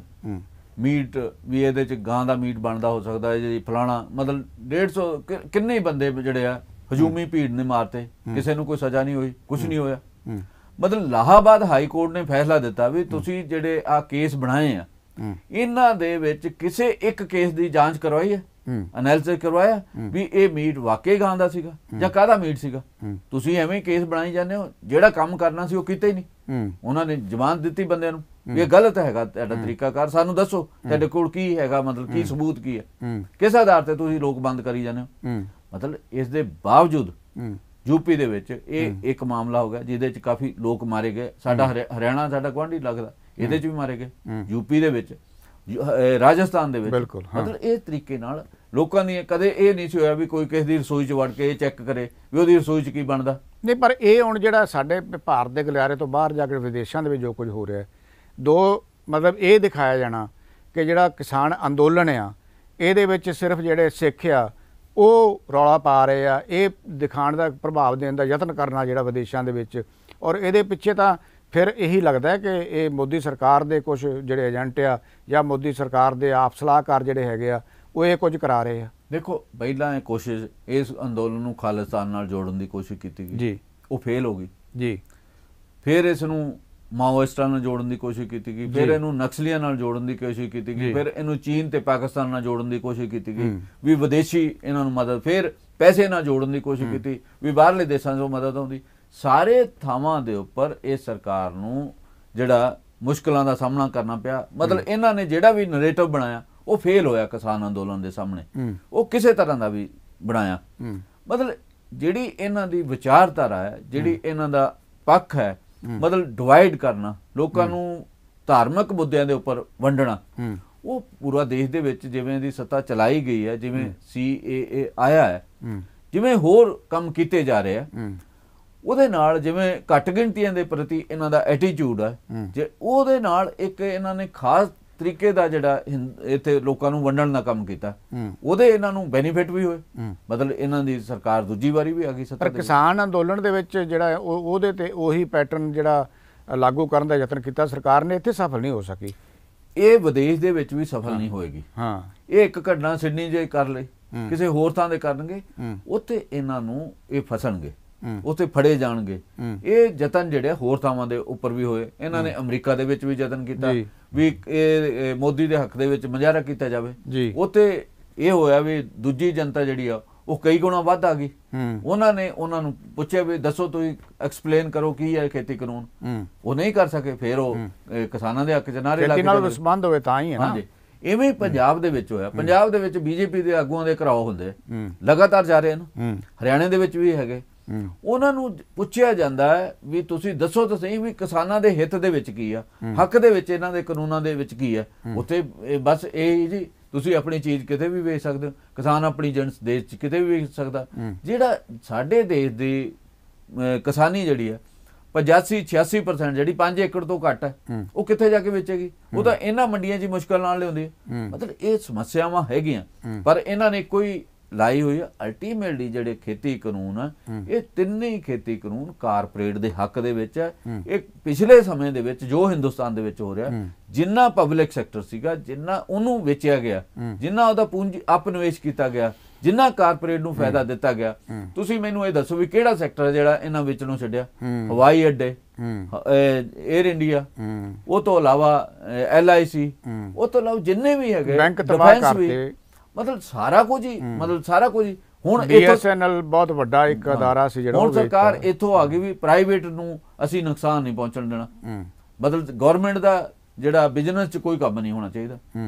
ਮੀਟ ਵੀ, ਇਹਦੇ 'ਚ ਗਾਂ ਦਾ ਮੀਟ ਬਣਦਾ ਹੋ ਸਕਦਾ ਹੈ ਜੀ, ਫਲਾਣਾ, ਮਤਲਬ 150 ਕਿੰਨੇ ਬੰਦੇ ਜਿਹੜੇ ਆ ਹਜੂਮੀ ਭੀੜ ਨੇ ਮਾਰਤੇ, ਕਿਸੇ ਨੂੰ ਕੋਈ ਸਜ਼ਾ ਨਹੀਂ ਹੋਈ, ਕੁਝ ਨਹੀਂ ਹੋਇਆ। ਮਤਲਬ ਇਲਾਹਾਬਾਦ ਹਾਈ ਕੋਰਟ ਨੇ ਫੈਸਲਾ ਦਿੱਤਾ ਵੀ ਤੁਸੀਂ ਜਿਹੜੇ ਆ ਕੇਸ ਬਣਾਏ ਆ, ਇਹਨਾਂ ਦੇ ਵਿੱਚ ਕਿਸੇ ਇੱਕ ਕੇਸ ਦੀ ਜਾਂਚ ਕਰਵਾਈ ਹੈ, ਐਨਾਲਿਸਿਸ ਕਰਵਾਇਆ ਵੀ ਇਹ ਮੀਟ ਵਾਕਈ ਗਾਂ ਦਾ ਸੀਗਾ ਜਾਂ ਕਾਹਦਾ ਮੀਟ ਸੀਗਾ। ਤੁਸੀਂ ਐਵੇਂ ਕੇਸ ਬਣਾਈ ਜਾਂਦੇ ਹੋ, ਜਿਹੜਾ ਕੰਮ ਕਰਨਾ ਸੀ ਉਹ ਕੀਤਾ ਹੀ ਨਹੀਂ। ਉਹਨਾਂ ਨੇ ਜ਼ਮਾਨਤ ਦਿੱਤੀ ਬੰਦੇ ਨੂੰ ਵੀ ਇਹ ਗਲਤ ਹੈਗਾ ਤੁਹਾਡਾ ਤਰੀਕਾਕਾਰ, ਸਾਨੂੰ ਦੱਸੋ ਤੁਹਾਡੇ ਕੋਲ ਕੀ ਹੈਗਾ, ਮਤਲਬ ਕੀ ਸਬੂਤ ਕੀ ਹੈ, ਕਿਸ ਆਧਾਰ ਤੇ ਤੁਸੀਂ ਲੋਕ ਬੰਦ ਕਰੀ ਜਾਂਦੇ ਹੋ। ਮਤਲਬ ਇਸ ਦੇ ਬਾਵਜੂਦ ਯੂਪੀ ਦੇ ਵਿੱਚ ਇਹ ਇੱਕ ਮਾਮਲਾ ਹੋ ਗਿਆ ਜਿਹਦੇ 'ਚ ਕਾਫੀ ਲੋਕ ਮਾਰੇ ਗਏ। ਸਾਡਾ ਹਰਿਆਣਾ ਸਾਡਾ ਗੁਆਂਢੀ ਲੱਗਦਾ, ਇਹਦੇ 'ਚ ਵੀ ਮਾਰੇ ਗਏ, ਯੂਪੀ ਦੇ ਵਿੱਚ, ਰਾਜਸਥਾਨ ਦੇ ਵਿੱਚ। ਮਤਲਬ ਇਹ ਤਰੀਕੇ ਨਾਲ ਲੋਕਾਂ ਦੀ ਕਦੇ ਇਹ ਨਹੀਂ ਸੀ ਹੋਇਆ ਵੀ ਕੋਈ ਕਿਸੇ ਦੀ ਰਸੋਈ 'ਚ ਵੜ ਕੇ ਇਹ ਚੈੱਕ ਕਰੇ ਵੀ ਉਹਦੀ ਰਸੋਈ 'ਚ ਕੀ ਬਣਦਾ। ਨਹੀਂ, ਪਰ ਇਹ ਹੁਣ ਜਿਹੜਾ ਸਾਡੇ ਭਾਰਤ ਦੇ ਗਲਿਆਰੇ ਤੋਂ ਬਾਹਰ ਜਾ ਕੇ ਵਿਦੇਸ਼ਾਂ ਦੇ ਵਿੱਚ ਜੋ ਕੁਝ ਹੋ ਰਿਹਾ, ਮਤਲਬ ਇਹ ਦਿਖਾਇਆ ਜਾਣਾ ਕਿ ਜਿਹੜਾ ਕਿਸਾਨ ਅੰਦੋਲਨ ਆ, ਇਹਦੇ ਵਿੱਚ ਸਿਰਫ ਜਿਹੜੇ ਸਿੱਖ ਆ ਉਹ ਰੌਲਾ ਪਾ ਰਹੇ ਆ, ਇਹ ਦਿਖਾਉਣ ਦਾ, ਪ੍ਰਭਾਵ ਦੇਣ ਦਾ ਯਤਨ ਕਰਨਾ ਜਿਹੜਾ ਵਿਦੇਸ਼ਾਂ ਦੇ ਵਿੱਚ, ਔਰ ਇਹਦੇ ਪਿੱਛੇ ਤਾਂ ਫਿਰ ਇਹੀ ਲੱਗਦਾ ਹੈ ਕਿ ਇਹ ਮੋਦੀ ਸਰਕਾਰ ਦੇ ਕੁਝ ਜਿਹੜੇ ਏਜੰਟ ਆ ਜਾਂ ਮੋਦੀ ਸਰਕਾਰ ਦੇ ਆਪ ਸਲਾਹਕਾਰ ਜਿਹੜੇ ਹੈਗੇ ਆ, ਉਹ ਇਹ ਕੁਝ ਕਰਾ ਰਹੇ ਆ। ਦੇਖੋ, ਪਹਿਲਾਂ ਇਹ ਕੋਸ਼ਿਸ਼ ਇਸ ਅੰਦੋਲਨ ਨੂੰ ਖਾਲਿਸਤਾਨ ਨਾਲ ਜੋੜਨ ਦੀ ਕੋਸ਼ਿਸ਼ ਕੀਤੀ ਗਈ ਜੀ, ਉਹ ਫੇਲ ਹੋ ਗਈ ਜੀ। ਫਿਰ ਇਸ ਨੂੰ ਮਾਓਇਸਟਾਂ ਨਾਲ ਜੋੜਨ ਦੀ ਕੋਸ਼ਿਸ਼ ਕੀਤੀ ਗਈ, ਫਿਰ ਇਹਨੂੰ ਨਕਸਲੀਆਂ ਨਾਲ ਜੋੜਨ ਦੀ ਕੋਸ਼ਿਸ਼ ਕੀਤੀ ਗਈ, ਫਿਰ ਇਹਨੂੰ ਚੀਨ ਤੇ ਪਾਕਿਸਤਾਨ ਨਾਲ ਜੋੜਨ ਦੀ ਕੋਸ਼ਿਸ਼ ਕੀਤੀ ਗਈ ਵੀ ਵਿਦੇਸ਼ੀ ਇਹਨਾਂ ਨੂੰ ਮਦਦ, ਫਿਰ ਪੈਸੇ ਨਾਲ ਜੋੜਨ ਦੀ ਕੋਸ਼ਿਸ਼ ਕੀਤੀ ਵੀ ਬਾਹਰਲੇ ਦੇਸ਼ਾਂ ਤੋਂ ਮਦਦ ਆਉਂਦੀ। ਸਾਰੇ ਥਾਵਾਂ ਦੇ ਉੱਪਰ ਇਹ ਸਰਕਾਰ ਨੂੰ ਜਿਹੜਾ ਮੁਸ਼ਕਲਾਂ ਦਾ ਸਾਹਮਣਾ ਕਰਨਾ ਪਿਆ। ਮਤਲਬ ਇਹਨਾਂ ਨੇ ਜਿਹੜਾ ਵੀ ਨਰੇਟਿਵ ਬਣਾਇਆ ਉਹ ਫੇਲ ਹੋਇਆ ਕਿਸਾਨ ਅੰਦੋਲਨ ਦੇ ਸਾਹਮਣੇ, ਉਹ ਕਿਸੇ ਤਰ੍ਹਾਂ ਦਾ ਵੀ ਬਣਾਇਆ। ਮਤਲਬ ਜਿਹੜੀ ਇਹਨਾਂ ਦੀ ਵਿਚਾਰਧਾਰਾ ਹੈ, ਜਿਹੜੀ ਇਹਨਾਂ ਦਾ ਪੱਖ ਹੈ, ਮਤਲਬ ਡਿਵਾਈਡ ਕਰਨਾ, ਲੋਕਾਂ ਨੂੰ ਧਾਰਮਿਕ ਮੁੱਦਿਆਂ ਦੇ ਉੱਪਰ ਵੰਡਣਾ, ਉਹ ਪੂਰਾ ਦੇਸ਼ ਦੇ ਵਿੱਚ ਜਿਵੇਂ ਦੀ ਸੱਤਾ ਚਲਾਈ ਗਈ ਹੈ, ਜਿਵੇਂ CAA ਆਇਆ ਹੈ, ਜਿਵੇਂ ਹੋਰ ਕੰਮ ਕੀਤੇ ਜਾ ਰਹੇ ਆ, ਉਹਦੇ ਨਾਲ ਜਿਵੇਂ ਘੱਟ ਗਿਣਤੀਆਂ ਦੇ ਪ੍ਰਤੀ ਇਹਨਾਂ ਦਾ ਐਟੀਟਿਊਡ ਹੈ, ਜੇ ਉਹਦੇ ਨਾਲ ਇੱਕ ਇਹਨਾਂ ਨੇ ਖਾਸ ਤਰੀਕੇ ਦਾ ਜਿਹੜਾ ਇੱਥੇ ਲੋਕਾਂ ਨੂੰ ਵੰਡਣ ਦਾ ਕੰਮ ਕੀਤਾ, ਉਹਦੇ ਇਹਨਾਂ ਨੂੰ ਬੈਨੀਫਿਟ ਵੀ ਹੋਏ। ਮਤਲਬ ਇਹਨਾਂ ਦੀ ਸਰਕਾਰ ਦੂਜੀ ਵਾਰੀ ਵੀ ਆ ਗਈ ਸੱਤਾ। ਪਰ ਕਿਸਾਨ ਅੰਦੋਲਨ ਦੇ ਵਿੱਚ ਜਿਹੜਾ ਉਹਦੇ ਤੇ ਉਹੀ ਪੈਟਰਨ ਜਿਹੜਾ ਲਾਗੂ ਕਰਨ ਦਾ ਯਤਨ ਕੀਤਾ ਸਰਕਾਰ ਨੇ, ਇੱਥੇ ਸਫਲ ਨਹੀਂ ਹੋ ਸਕੀ। ਇਹ ਵਿਦੇਸ਼ ਦੇ ਵਿੱਚ ਵੀ ਸਫਲ ਨਹੀਂ ਹੋਏਗੀ। ਇਹ ਇੱਕ ਘਟਨਾ ਸਿਡਨੀ ਜੇ ਕਰ ਲਈ, ਕਿਸੇ ਹੋਰ ਥਾਂ ਤੇ ਕਰਨਗੇ, ਉੱਥੇ ਇਹਨਾਂ ਨੂੰ ਇਹ ਫਸਣਗੇ, ਉੱਥੇ ਫੜੇ ਜਾਣਗੇ। ਇਹ ਯਤਨ ਜਿਹੜੇ ਹੋਰ ਥਾਵਾਂ ਦੇ ਉੱਪਰ ਵੀ ਹੋਏ। ਇਹਨਾਂ ਨੇ ਅਮਰੀਕਾ ਦੇ ਵਿੱਚ ਵੀ ਯਤਨ ਕੀਤਾ ਵੀ ਇਹ ਮੋਦੀ ਦੇ ਹੱਕ ਦੇ ਵਿੱਚ ਮੁਜ਼ਾਹਰਾ ਕੀਤਾ ਜਾਵੇ। ਉੱਥੇ ਇਹ ਹੋਇਆ ਵੀ ਦੂਜੀ ਜਨਤਾ ਜਿਹੜੀ ਆ ਉਹ ਕਈ ਗੁਣਾ ਵੱਧ ਆ ਗਈ। ਉਹਨਾਂ ਨੂੰ ਪੁੱਛਿਆ ਵੀ ਦੱਸੋ, ਤੁਸੀਂ ਐਕਸਪਲੇਨ ਕਰੋ ਕੀ ਹੈ ਖੇਤੀ ਕਾਨੂੰਨ। ਉਹ ਨਹੀਂ ਕਰ ਸਕੇ। ਫਿਰ ਉਹ ਕਿਸਾਨਾਂ ਦੇ ਹੱਕ 'ਚ ਨਾਅਰੇ ਲਾ ਕੇ ਸੰਬੰਧ ਹੋਵੇ ਤਾਂ ਹੀ ਹੈ ਨਾ। ਇਵੇਂ ਹੀ ਪੰਜਾਬ ਦੇ ਵਿੱਚ ਹੋਇਆ। ਪੰਜਾਬ ਦੇ ਵਿੱਚ BJP ਦੇ ਆਗੂਆਂ ਦੇ ਘਰਾਓ ਹੁੰਦੇ ਲਗਾਤਾਰ ਜਾ ਰਹੇ ਨੇ। ਹਰਿਆਣੇ ਦੇ ਵਿੱਚ ਵੀ ਹੈਗੇ। ਉਹਨਾਂ ਨੂੰ ਪੁੱਛਿਆ ਜਾਂਦਾ ਹੈ ਵੀ ਤੁਸੀਂ ਦੱਸੋ ਤਾਂ ਸਹੀ ਵੀ ਕਿਸਾਨਾਂ ਦੇ ਹਿੱਤ ਦੇ ਵਿੱਚ ਕੀ ਆ, ਹੱਕ ਦੇ ਵਿੱਚ, ਇਹਨਾਂ ਦੇ ਕਾਨੂੰਨਾਂ ਦੇ ਵਿੱਚ ਕੀ ਹੈ। ਉੱਥੇ ਬਸ ਇਹ ਜੀ ਤੁਸੀਂ ਆਪਣੀ ਚੀਜ਼ ਕਿਤੇ ਵੀ ਵੇਚ ਸਕਦੇ ਹੋ। ਕਿਸਾਨ ਆਪਣੀ ਜਿਣਸ ਦੇਸ਼ 'ਚ ਕਿਤੇ ਵੀ ਵੇਚ ਸਕਦਾ। ਜਿਹੜਾ ਸਾਡੇ ਦੇਸ਼ ਦੀ ਕਿਸਾਨੀ ਜਿਹੜੀ ਹੈ 85-86% ਜਿਹੜੀ 5 ਏਕੜ ਤੋਂ ਘੱਟ ਹੈ, ਉਹ ਕਿੱਥੇ ਜਾ ਕੇ ਵੇਚੇਗੀ? ਉਹ ਤਾਂ ਇਹਨਾਂ ਮੰਡੀਆਂ 'ਚ ਹੀ ਮੁਸ਼ਕਲ ਨਾਲ ਲਿਆਉਂਦੀ ਹੈ। ਮਤਲਬ ਇਹ ਸਮੱਸਿਆਵਾਂ ਹੈਗੀਆਂ, ਪਰ ਇਹਨਾਂ ਨੇ ਕੋਈ ਲਾਈ ਹੋਈ ਹੈ। ਅਲਟੀਮੇਟਲੀ ਜਿਹੜੇ ਖੇਤੀ ਕਾਨੂੰਨ ਆ, ਇਹ ਤਿੰਨੇ ਹੀ ਖੇਤੀ ਕਾਨੂੰਨ ਕਾਰਪੋਰੇਟ ਦੇ ਹੱਕ ਦੇ ਵਿੱਚ ਹੈ। ਇਹ ਪਿਛਲੇ ਸਮੇਂ ਦੇ ਵਿੱਚ ਜੋ ਹਿੰਦੁਸਤਾਨ ਦੇ ਵਿੱਚ ਹੋ ਰਿਹਾ, ਜਿੰਨਾ ਪਬਲਿਕ ਸੈਕਟਰ ਸੀਗਾ, ਜਿੰਨਾ ਉਹਨੂੰ ਵੇਚਿਆ ਗਿਆ, ਜਿੰਨਾ ਉਹਦਾ ਪੂੰਜੀ ਅਪਨਿਵੇਸ਼ ਕੀਤਾ ਗਿਆ, ਜਿੰਨਾ ਕਾਰਪੋਰੇਟ ਨੂੰ ਫਾਇਦਾ ਦਿੱਤਾ ਗਿਆ, ਤੁਸੀਂ ਮੈਨੂੰ ਇਹ ਦੱਸੋ ਵੀ ਕਿਹੜਾ ਸੈਕਟਰ ਜਿਹੜਾ ਇਹਨਾਂ ਵਿੱਚੋਂ ਛੱਡਿਆ? ਹਵਾਈ ਅੱਡੇ, 에ਅਰ ਇੰਡੀਆ, ਉਹ ਤੋਂ ਇਲਾਵਾ LIC, ਉਹ ਤੋਂ ਇਲਾਵਾ ਜਿੰਨੇ ਵੀ ਹੈਗੇ, ਡਿਫੈਂਸ ਵੀ, ਮਤਲਬ ਸਾਰਾ ਕੁਝ ਹੀ ਹੁਣ BSNL ਬਹੁਤ ਵੱਡਾ ਇੱਕ ਅਦਾਰਾ ਸੀ ਜਿਹੜਾ, ਹੁਣ ਸਰਕਾਰ ਇੱਥੋਂ ਆ ਗਈ ਵੀ ਪ੍ਰਾਈਵੇਟ ਨੂੰ ਅਸੀਂ ਨੁਕਸਾਨ ਨਹੀਂ ਪਹੁੰਚਣ ਦੇਣਾ। ਮਤਲਬ ਗਵਰਨਮੈਂਟ ਦਾ ਜਿਹੜਾ ਬਿਜ਼ਨਸ 'ਚ ਕੋਈ ਕੰਮ ਨਹੀਂ ਹੋਣਾ ਚਾਹੀਦਾ।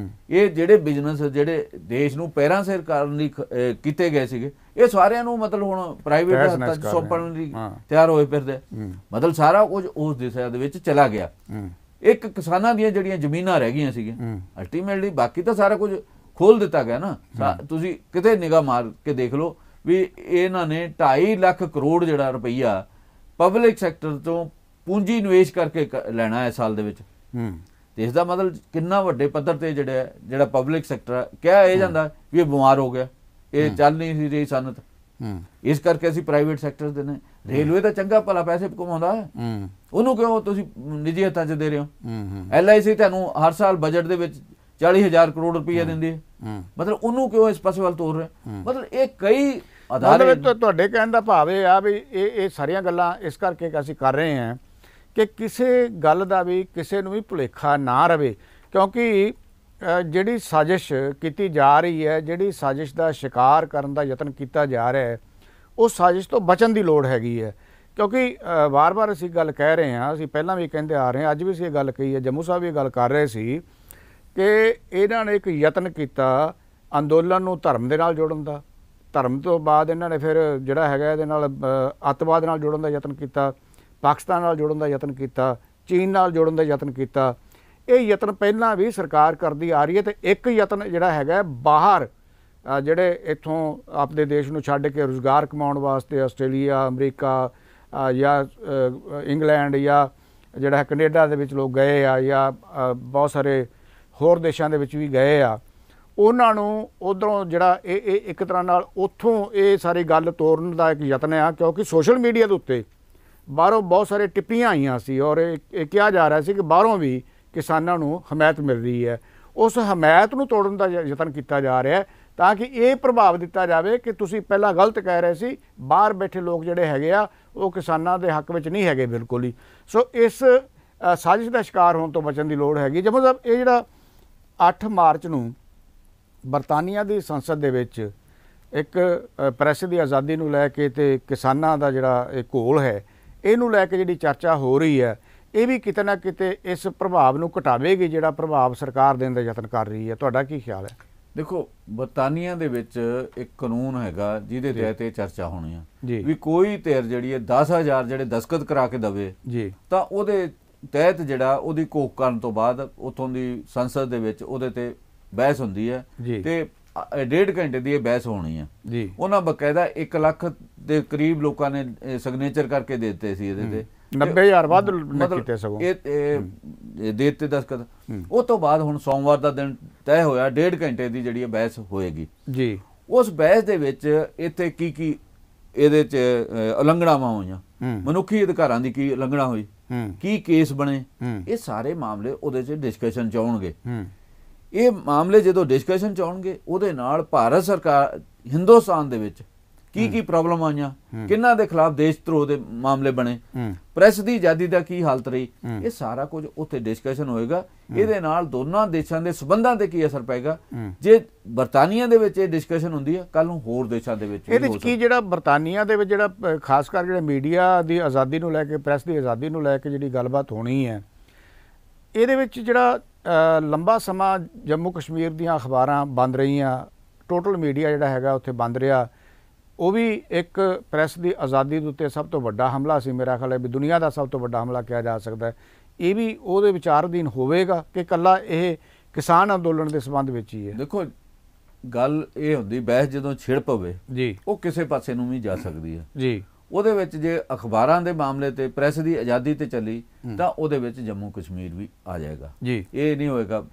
ਇਹ ਜਿਹੜੇ ਬਿਜ਼ਨਸ ਜਿਹੜੇ ਦੇਸ਼ ਨੂੰ ਪੈਰਾਂ ਸਿਰ ਕਰਨ ਲਈ ਕੀਤੇ ਗਏ ਸੀਗੇ, ਇਹ ਸਾਰਿਆਂ ਨੂੰ ਮਤਲਬ ਹੁਣ ਪ੍ਰਾਈਵੇਟ ਦੇ ਹੱਥਾਂ 'ਚ ਸੌਂਪਣ ਲਈ ਤਿਆਰ ਹੋਏ ਫਿਰਦੇ। ਮਤਲਬ ਸਾਰਾ ਕੁਝ ਉਸ ਦਿਸ਼ਾ ਦੇ ਵਿੱਚ ਚਲਾ ਗਿਆ। ਇੱਕ ਕਿਸਾਨਾਂ ਦੀਆਂ ਜਿਹੜੀਆਂ ਜ਼ਮੀਨਾਂ ਰਹਿ ਗਈਆਂ ਸੀਗੀਆਂ, ਅਲਟੀਮੇਟਲੀ ਬਾਕੀ ਤਾਂ ਸਾਰਾ ਕੁਝ ਖੋਲ ਦਿੱਤਾ ਗਿਆ ਨਾ। ਤੁਸੀਂ ਕਿਤੇ ਨਿਗਾਹ ਮਾਰ ਕੇ ਦੇਖ ਲਓ ਵੀ ਇਹਨਾਂ ਨੇ 2.5 ਲੱਖ ਕਰੋੜ ਜਿਹੜਾ ਰੁਪਈਆ ਪਬਲਿਕ ਸੈਕਟਰ ਤੋਂ ਪੂੰਜੀ ਨਿਵੇਸ਼ ਕਰਕੇ ਲੈਣਾ ਹੈ ਸਾਲ ਦੇ ਵਿੱਚ। ਇਸ ਦਾ ਮਤਲਬ ਕਿੰਨਾ ਵੱਡੇ ਪੱਧਰ ਤੇ ਜਿਹੜਾ ਪਬਲਿਕ ਸੈਕਟਰ ਕਿਹਾ ਇਹ ਜਾਂਦਾ ਵੀ ਇਹ ਬਿਮਾਰ ਹੋ ਗਿਆ, ਇਹ ਚੱਲ ਨਹੀਂ ਸੀ ਰਹੀ ਸਨਅਤ, ਇਸ ਕਰਕੇ ਅਸੀਂ ਪ੍ਰਾਈਵੇਟ ਸੈਕਟਰ ਦੇ ਨੇ। ਰੇਲਵੇ ਤਾਂ ਚੰਗਾ ਭਲਾ ਪੈਸੇ ਕਮਾਉਂਦਾ ਹੈ, ਉਹਨੂੰ ਕਿਉਂ ਤੁਸੀਂ ਨਿੱਜੀ ਹੱਥਾਂ 'ਚ ਦੇ ਰਹੇ ਹੋ? LIC ਤੁਹਾਨੂੰ ਹਰ ਸਾਲ ਬਜਟ ਦੇ ਵਿੱਚ 40,000 ਕਰੋੜ ਰੁਪਈਆ ਦਿੰਦੀ ਹੈ, ਮਤਲਬ ਉਹਨੂੰ ਕਿਉਂ ਇਸ ਪਾਸੇ ਵੱਲ ਤੋਰ ਰਹੇ? ਮਤਲਬ ਇਹ ਕਈ ਅਦਾਰੇ। ਤੁਹਾਡੇ ਕਹਿਣ ਦਾ ਭਾਵ ਇਹ ਆ ਵੀ ਇਹ ਸਾਰੀਆਂ ਗੱਲਾਂ ਇਸ ਕਰਕੇ ਅਸੀਂ ਕਰ ਰਹੇ ਹਾਂ ਕਿ ਕਿਸੇ ਗੱਲ ਦਾ ਵੀ ਕਿਸੇ ਨੂੰ ਵੀ ਭੁਲੇਖਾ ਨਾ ਰਵੇ, ਕਿਉਂਕਿ ਜਿਹੜੀ ਸਾਜ਼ਿਸ਼ ਕੀਤੀ ਜਾ ਰਹੀ ਹੈ, ਜਿਹੜੀ ਸਾਜ਼ਿਸ਼ ਦਾ ਸ਼ਿਕਾਰ ਕਰਨ ਦਾ ਯਤਨ ਕੀਤਾ ਜਾ ਰਿਹਾ ਹੈ, ਉਹ ਸਾਜ਼ਿਸ਼ ਤੋਂ ਬਚਣ ਦੀ ਲੋੜ ਹੈਗੀ ਹੈ। ਕਿਉਂਕਿ ਵਾਰ-ਵਾਰ ਅਸੀਂ ਗੱਲ ਕਹਿ ਰਹੇ ਹਾਂ, ਅਸੀਂ ਪਹਿਲਾਂ ਵੀ ਕਹਿੰਦੇ ਆ ਰਹੇ ਹਾਂ, ਅੱਜ ਵੀ ਅਸੀਂ ਇਹ ਗੱਲ ਕਹੀ ਹੈ, ਜੰਮੂ ਸਾਹਿਬ ਵੀ ਗੱਲ ਕਰ ਰਹੇ ਸੀ ਕਿ ਇਹਨਾਂ ਨੇ ਇੱਕ ਯਤਨ ਕੀਤਾ ਅੰਦੋਲਨ ਨੂੰ ਧਰਮ ਦੇ ਨਾਲ ਜੋੜਨ ਦਾ। ਧਰਮ ਤੋਂ ਬਾਅਦ ਇਹਨਾਂ ਨੇ ਫਿਰ ਜਿਹੜਾ ਹੈਗਾ ਇਹਦੇ ਨਾਲ ਅੱਤਵਾਦ ਨਾਲ ਜੋੜਨ ਦਾ ਯਤਨ ਕੀਤਾ, ਪਾਕਿਸਤਾਨ ਨਾਲ ਜੋੜਨ ਦਾ ਯਤਨ ਕੀਤਾ, ਚੀਨ ਨਾਲ ਜੋੜਨ ਦਾ ਯਤਨ ਕੀਤਾ। ਇਹ ਯਤਨ ਪਹਿਲਾਂ ਵੀ ਸਰਕਾਰ ਕਰਦੀ ਆ ਰਹੀ ਹੈ। ਤੇ ਇੱਕ ਯਤਨ ਜਿਹੜਾ ਹੈਗਾ ਬਾਹਰ ਜਿਹੜੇ ਇੱਥੋਂ ਆਪਣੇ ਦੇਸ਼ ਨੂੰ ਛੱਡ ਕੇ ਰੁਜ਼ਗਾਰ ਕਮਾਉਣ ਵਾਸਤੇ ਆਸਟ੍ਰੇਲੀਆ, ਅਮਰੀਕਾ ਜਾਂ ਇੰਗਲੈਂਡ ਜਾਂ ਜਿਹੜਾ ਹੈ ਕੈਨੇਡਾ ਦੇ ਵਿੱਚ ਲੋਕ ਗਏ ਆ, ਜਾਂ ਬਹੁਤ ਸਾਰੇ ਹੋਰ ਦੇਸ਼ਾਂ ਦੇ ਵਿੱਚ ਵੀ ਗਏ ਆ, ਉਹਨਾਂ ਨੂੰ ਉੱਧਰੋਂ ਜਿਹੜਾ ਇਹ ਇੱਕ ਤਰ੍ਹਾਂ ਨਾਲ ਉੱਥੋਂ ਇਹ ਸਾਰੀ ਗੱਲ ਤੋਰਨ ਦਾ ਇੱਕ ਯਤਨ ਆ। ਕਿਉਂਕਿ ਸੋਸ਼ਲ ਮੀਡੀਆ ਦੇ ਉੱਤੇ ਬਾਹਰੋਂ ਬਹੁਤ ਸਾਰੇ ਟਿੱਪਣੀਆਂ ਆਈਆਂ ਸੀ ਔਰ ਇਹ ਕਿਹਾ ਜਾ ਰਿਹਾ ਸੀ ਕਿ ਬਾਹਰੋਂ ਵੀ ਕਿਸਾਨਾਂ ਨੂੰ ਹਮਾਇਤ ਮਿਲ ਰਹੀ ਹੈ। ਉਸ ਹਮਾਇਤ ਨੂੰ ਤੋੜਨ ਦਾ ਯਤਨ ਕੀਤਾ ਜਾ ਰਿਹਾ ਤਾਂ ਕਿ ਇਹ ਪ੍ਰਭਾਵ ਦਿੱਤਾ ਜਾਵੇ ਕਿ ਤੁਸੀਂ ਪਹਿਲਾਂ ਗਲਤ ਕਹਿ ਰਹੇ ਸੀ, ਬਾਹਰ ਬੈਠੇ ਲੋਕ ਜਿਹੜੇ ਹੈਗੇ ਆ ਉਹ ਕਿਸਾਨਾਂ ਦੇ ਹੱਕ ਵਿੱਚ ਨਹੀਂ ਹੈਗੇ ਬਿਲਕੁਲ ਹੀ। ਸੋ ਇਸ ਸਾਜ਼ਿਸ਼ ਦਾ ਸ਼ਿਕਾਰ ਹੋਣ ਤੋਂ ਬਚਣ ਦੀ ਲੋੜ ਹੈਗੀ। ਜੰਮੂ ਸਾਹਿਬ, ਇਹ ਜਿਹੜਾ 8 ਮਾਰਚ ਨੂੰ ਬਰਤਾਨੀਆ ਦੀ ਸੰਸਦ ਦੇ ਵਿੱਚ ਇੱਕ ਪ੍ਰੈਸ ਦੀ ਆਜ਼ਾਦੀ ਨੂੰ ਲੈ ਕੇ ਤੇ ਕਿਸਾਨਾਂ ਦਾ ਜਿਹੜਾ ਇਹ ਘੋਲ ਹੈ, ਇਹਨੂੰ ਲੈ ਕੇ ਜਿਹੜੀ ਚਰਚਾ ਹੋ ਰਹੀ ਹੈ, ਇਹ ਵੀ ਕਿਤੇ ਨਾ ਕਿਤੇ ਇਸ ਪ੍ਰਭਾਵ ਨੂੰ ਘਟਾਵੇਗੀ ਜਿਹੜਾ ਪ੍ਰਭਾਵ ਸਰਕਾਰ ਦੇਣ ਦਾ ਯਤਨ ਕਰ ਰਹੀ ਹੈ। ਤੁਹਾਡਾ ਕੀ ਖਿਆਲ ਹੈ? ਦੇਖੋ, ਬਰਤਾਨੀਆ ਦੇ ਵਿੱਚ ਇੱਕ ਕਾਨੂੰਨ ਹੈਗਾ ਜਿਹਦੇ ਤਹਿਤ ਇਹ ਚਰਚਾ ਹੋਣੀ ਆ ਵੀ ਕੋਈ ਧਿਰ ਜਿਹੜੀ ਹੈ 10,000 ਜਿਹੜੇ ਦਸਤਖਤ ਕਰਾ ਕੇ ਦਵੇ ਤਾਂ ਉਹਦੇ ਤਹਿਤ ਜਿਹੜਾ ਉਹਦੀ ਘੋਖ ਕਰਨ ਤੋਂ ਬਾਅਦ ਉੱਥੋਂ ਦੀ ਸੰਸਦ ਦੇ ਵਿੱਚ ਉਹਦੇ ਤੇ ਬਹਿਸ ਹੁੰਦੀ ਹੈ ਤੇ 1.5 ਘੰਟੇ ਦੀ ਇਹ ਬਹਿਸ ਹੋਣੀ ਹੈ। ਉਹਨਾਂ ਬਕਾਇਦਾ 1 ਲੱਖ ਦੇ ਕਰੀਬ ਲੋਕਾਂ ਨੇ ਸਿਗਨੇਚਰ ਕਰਕੇ ਦੇ ਦਿੱਤੇ ਸੀ ਇਹਦੇ ਤੇ, 90,000 ਵੱਧ ਕੀਤੇ ਸਗੋਂ ਇਹ ਦੇ ਦਿੱਤੇ ਦਸਤਖਤ। ਉਹ ਤੋਂ ਬਾਅਦ ਹੁਣ ਸੋਮਵਾਰ ਦਾ ਦਿਨ ਤੈਅ ਹੋਇਆ, 1.5 ਘੰਟੇ ਦੀ ਜਿਹੜੀ ਬਹਿਸ ਹੋਏਗੀ ਜੀ। ਉਸ ਬਹਿਸ ਦੇ ਵਿੱਚ ਇੱਥੇ ਕੀ ਇਹਦੇ 'ਚ ਉਲੰਘਣਾਵਾਂ ਹੋਈਆਂ, ਮਨੁੱਖੀ ਅਧਿਕਾਰਾਂ ਦੀ ਕੀ ਉਲੰਘਣਾ ਹੋਈ, ਕੀ ਕੇਸ ਬਣੇ, ਇਹ ਸਾਰੇ ਮਾਮਲੇ ਉਹਦੇ 'ਚ ਡਿਸਕਸ਼ਨ 'ਚ ਆਉਣਗੇ। ਇਹ ਮਾਮਲੇ ਜਦੋਂ ਡਿਸਕਸ਼ਨ 'ਚ ਆਉਣਗੇ ਉਹਦੇ ਨਾਲ ਭਾਰਤ ਸਰਕਾਰ ਹਿੰਦੁਸਤਾਨ ਦੇ ਵਿੱਚ ਕੀ ਪ੍ਰੋਬਲਮ ਆਈਆਂ, ਕਿਹਨਾਂ ਦੇ ਖਿਲਾਫ ਦੇਸ਼ ਧਰੋਹ ਦੇ ਮਾਮਲੇ ਬਣੇ, ਪ੍ਰੈਸ ਦੀ ਆਜ਼ਾਦੀ ਦਾ ਕੀ ਹਾਲਤ ਰਹੀ, ਇਹ ਸਾਰਾ ਕੁਝ ਉੱਥੇ ਡਿਸਕਸ਼ਨ ਹੋਏਗਾ। ਇਹਦੇ ਨਾਲ ਦੋਨਾਂ ਦੇਸ਼ਾਂ ਦੇ ਸੰਬੰਧਾਂ ਤੇ ਕੀ ਅਸਰ ਪਏਗਾ। ਜੇ ਬਰਤਾਨੀਆ ਦੇ ਵਿੱਚ ਇਹ ਡਿਸਕਸ਼ਨ ਹੁੰਦੀ ਹੈ, ਕੱਲ ਨੂੰ ਹੋਰ ਦੇਸ਼ਾਂ ਦੇ ਵਿੱਚ ਇਹਦੇ ਵਿੱਚ ਕੀ ਜਿਹੜਾ ਬਰਤਾਨੀਆ ਦੇ ਵਿੱਚ ਜਿਹੜਾ ਖਾਸ ਕਰ ਜਿਹੜੇ ਮੀਡੀਆ ਦੀ ਆਜ਼ਾਦੀ ਨੂੰ ਲੈ ਕੇ, ਪ੍ਰੈਸ ਦੀ ਆਜ਼ਾਦੀ ਨੂੰ ਲੈ ਕੇ ਜਿਹੜੀ ਗੱਲਬਾਤ ਹੋਣੀ ਹੈ, ਇਹਦੇ ਵਿੱਚ ਜਿਹੜਾ ਲੰਬਾ ਸਮਾਂ ਜੰਮੂ ਕਸ਼ਮੀਰ ਦੀਆਂ ਅਖਬਾਰਾਂ ਬੰਦ ਰਹੀਆਂ, ਟੋਟਲ ਮੀਡੀਆ ਜਿਹੜਾ ਹੈਗਾ ਉੱਥੇ ਬੰਦ ਰਿਹਾ, ਉਹ ਵੀ ਇੱਕ ਪ੍ਰੈਸ ਦੀ ਆਜ਼ਾਦੀ ਦੇ ਉੱਤੇ ਸਭ ਤੋਂ ਵੱਡਾ ਹਮਲਾ ਸੀ। ਮੇਰਾ ਖਿਆਲ ਹੈ ਵੀ ਦੁਨੀਆ ਦਾ ਸਭ ਤੋਂ ਵੱਡਾ ਹਮਲਾ ਕਿਹਾ ਜਾ ਸਕਦਾ ਹੈ। ਇਹ ਵੀ ਉਹਦੇ ਵਿਚਾਰ ਅਧੀਨ ਹੋਵੇਗਾ ਕਿ ਇਕੱਲਾ ਇਹ ਕਿਸਾਨ ਅੰਦੋਲਨ ਦੇ ਸੰਬੰਧ ਵਿੱਚ ਹੀ ਹੈ? ਦੇਖੋ, ਗੱਲ ਇਹ ਹੁੰਦੀ ਬਹਿਸ ਜਦੋਂ ਛਿੜ ਪਵੇ ਜੀ, ਉਹ ਕਿਸੇ ਪਾਸੇ ਨੂੰ ਵੀ ਜਾ ਸਕਦੀ ਹੈ ਜੀ। ਉਹਦੇ ਵਿੱਚ ਜੇ ਅਖਬਾਰਾਂ ਦੇ ਮਾਮਲੇ ਤੇ ਪ੍ਰੈਸ ਦੀ ਆਜ਼ਾਦੀ ਤੇ ਚੱਲੀ ਤਾਂ ਉਹਦੇ ਵਿੱਚ ਜੰਮੂ ਕਸ਼ਮੀਰ ਵੀ ਆ ਜਾਏਗਾ ਜੀ। ਇਹ ਨਹੀਂ ਹੋਏਗਾ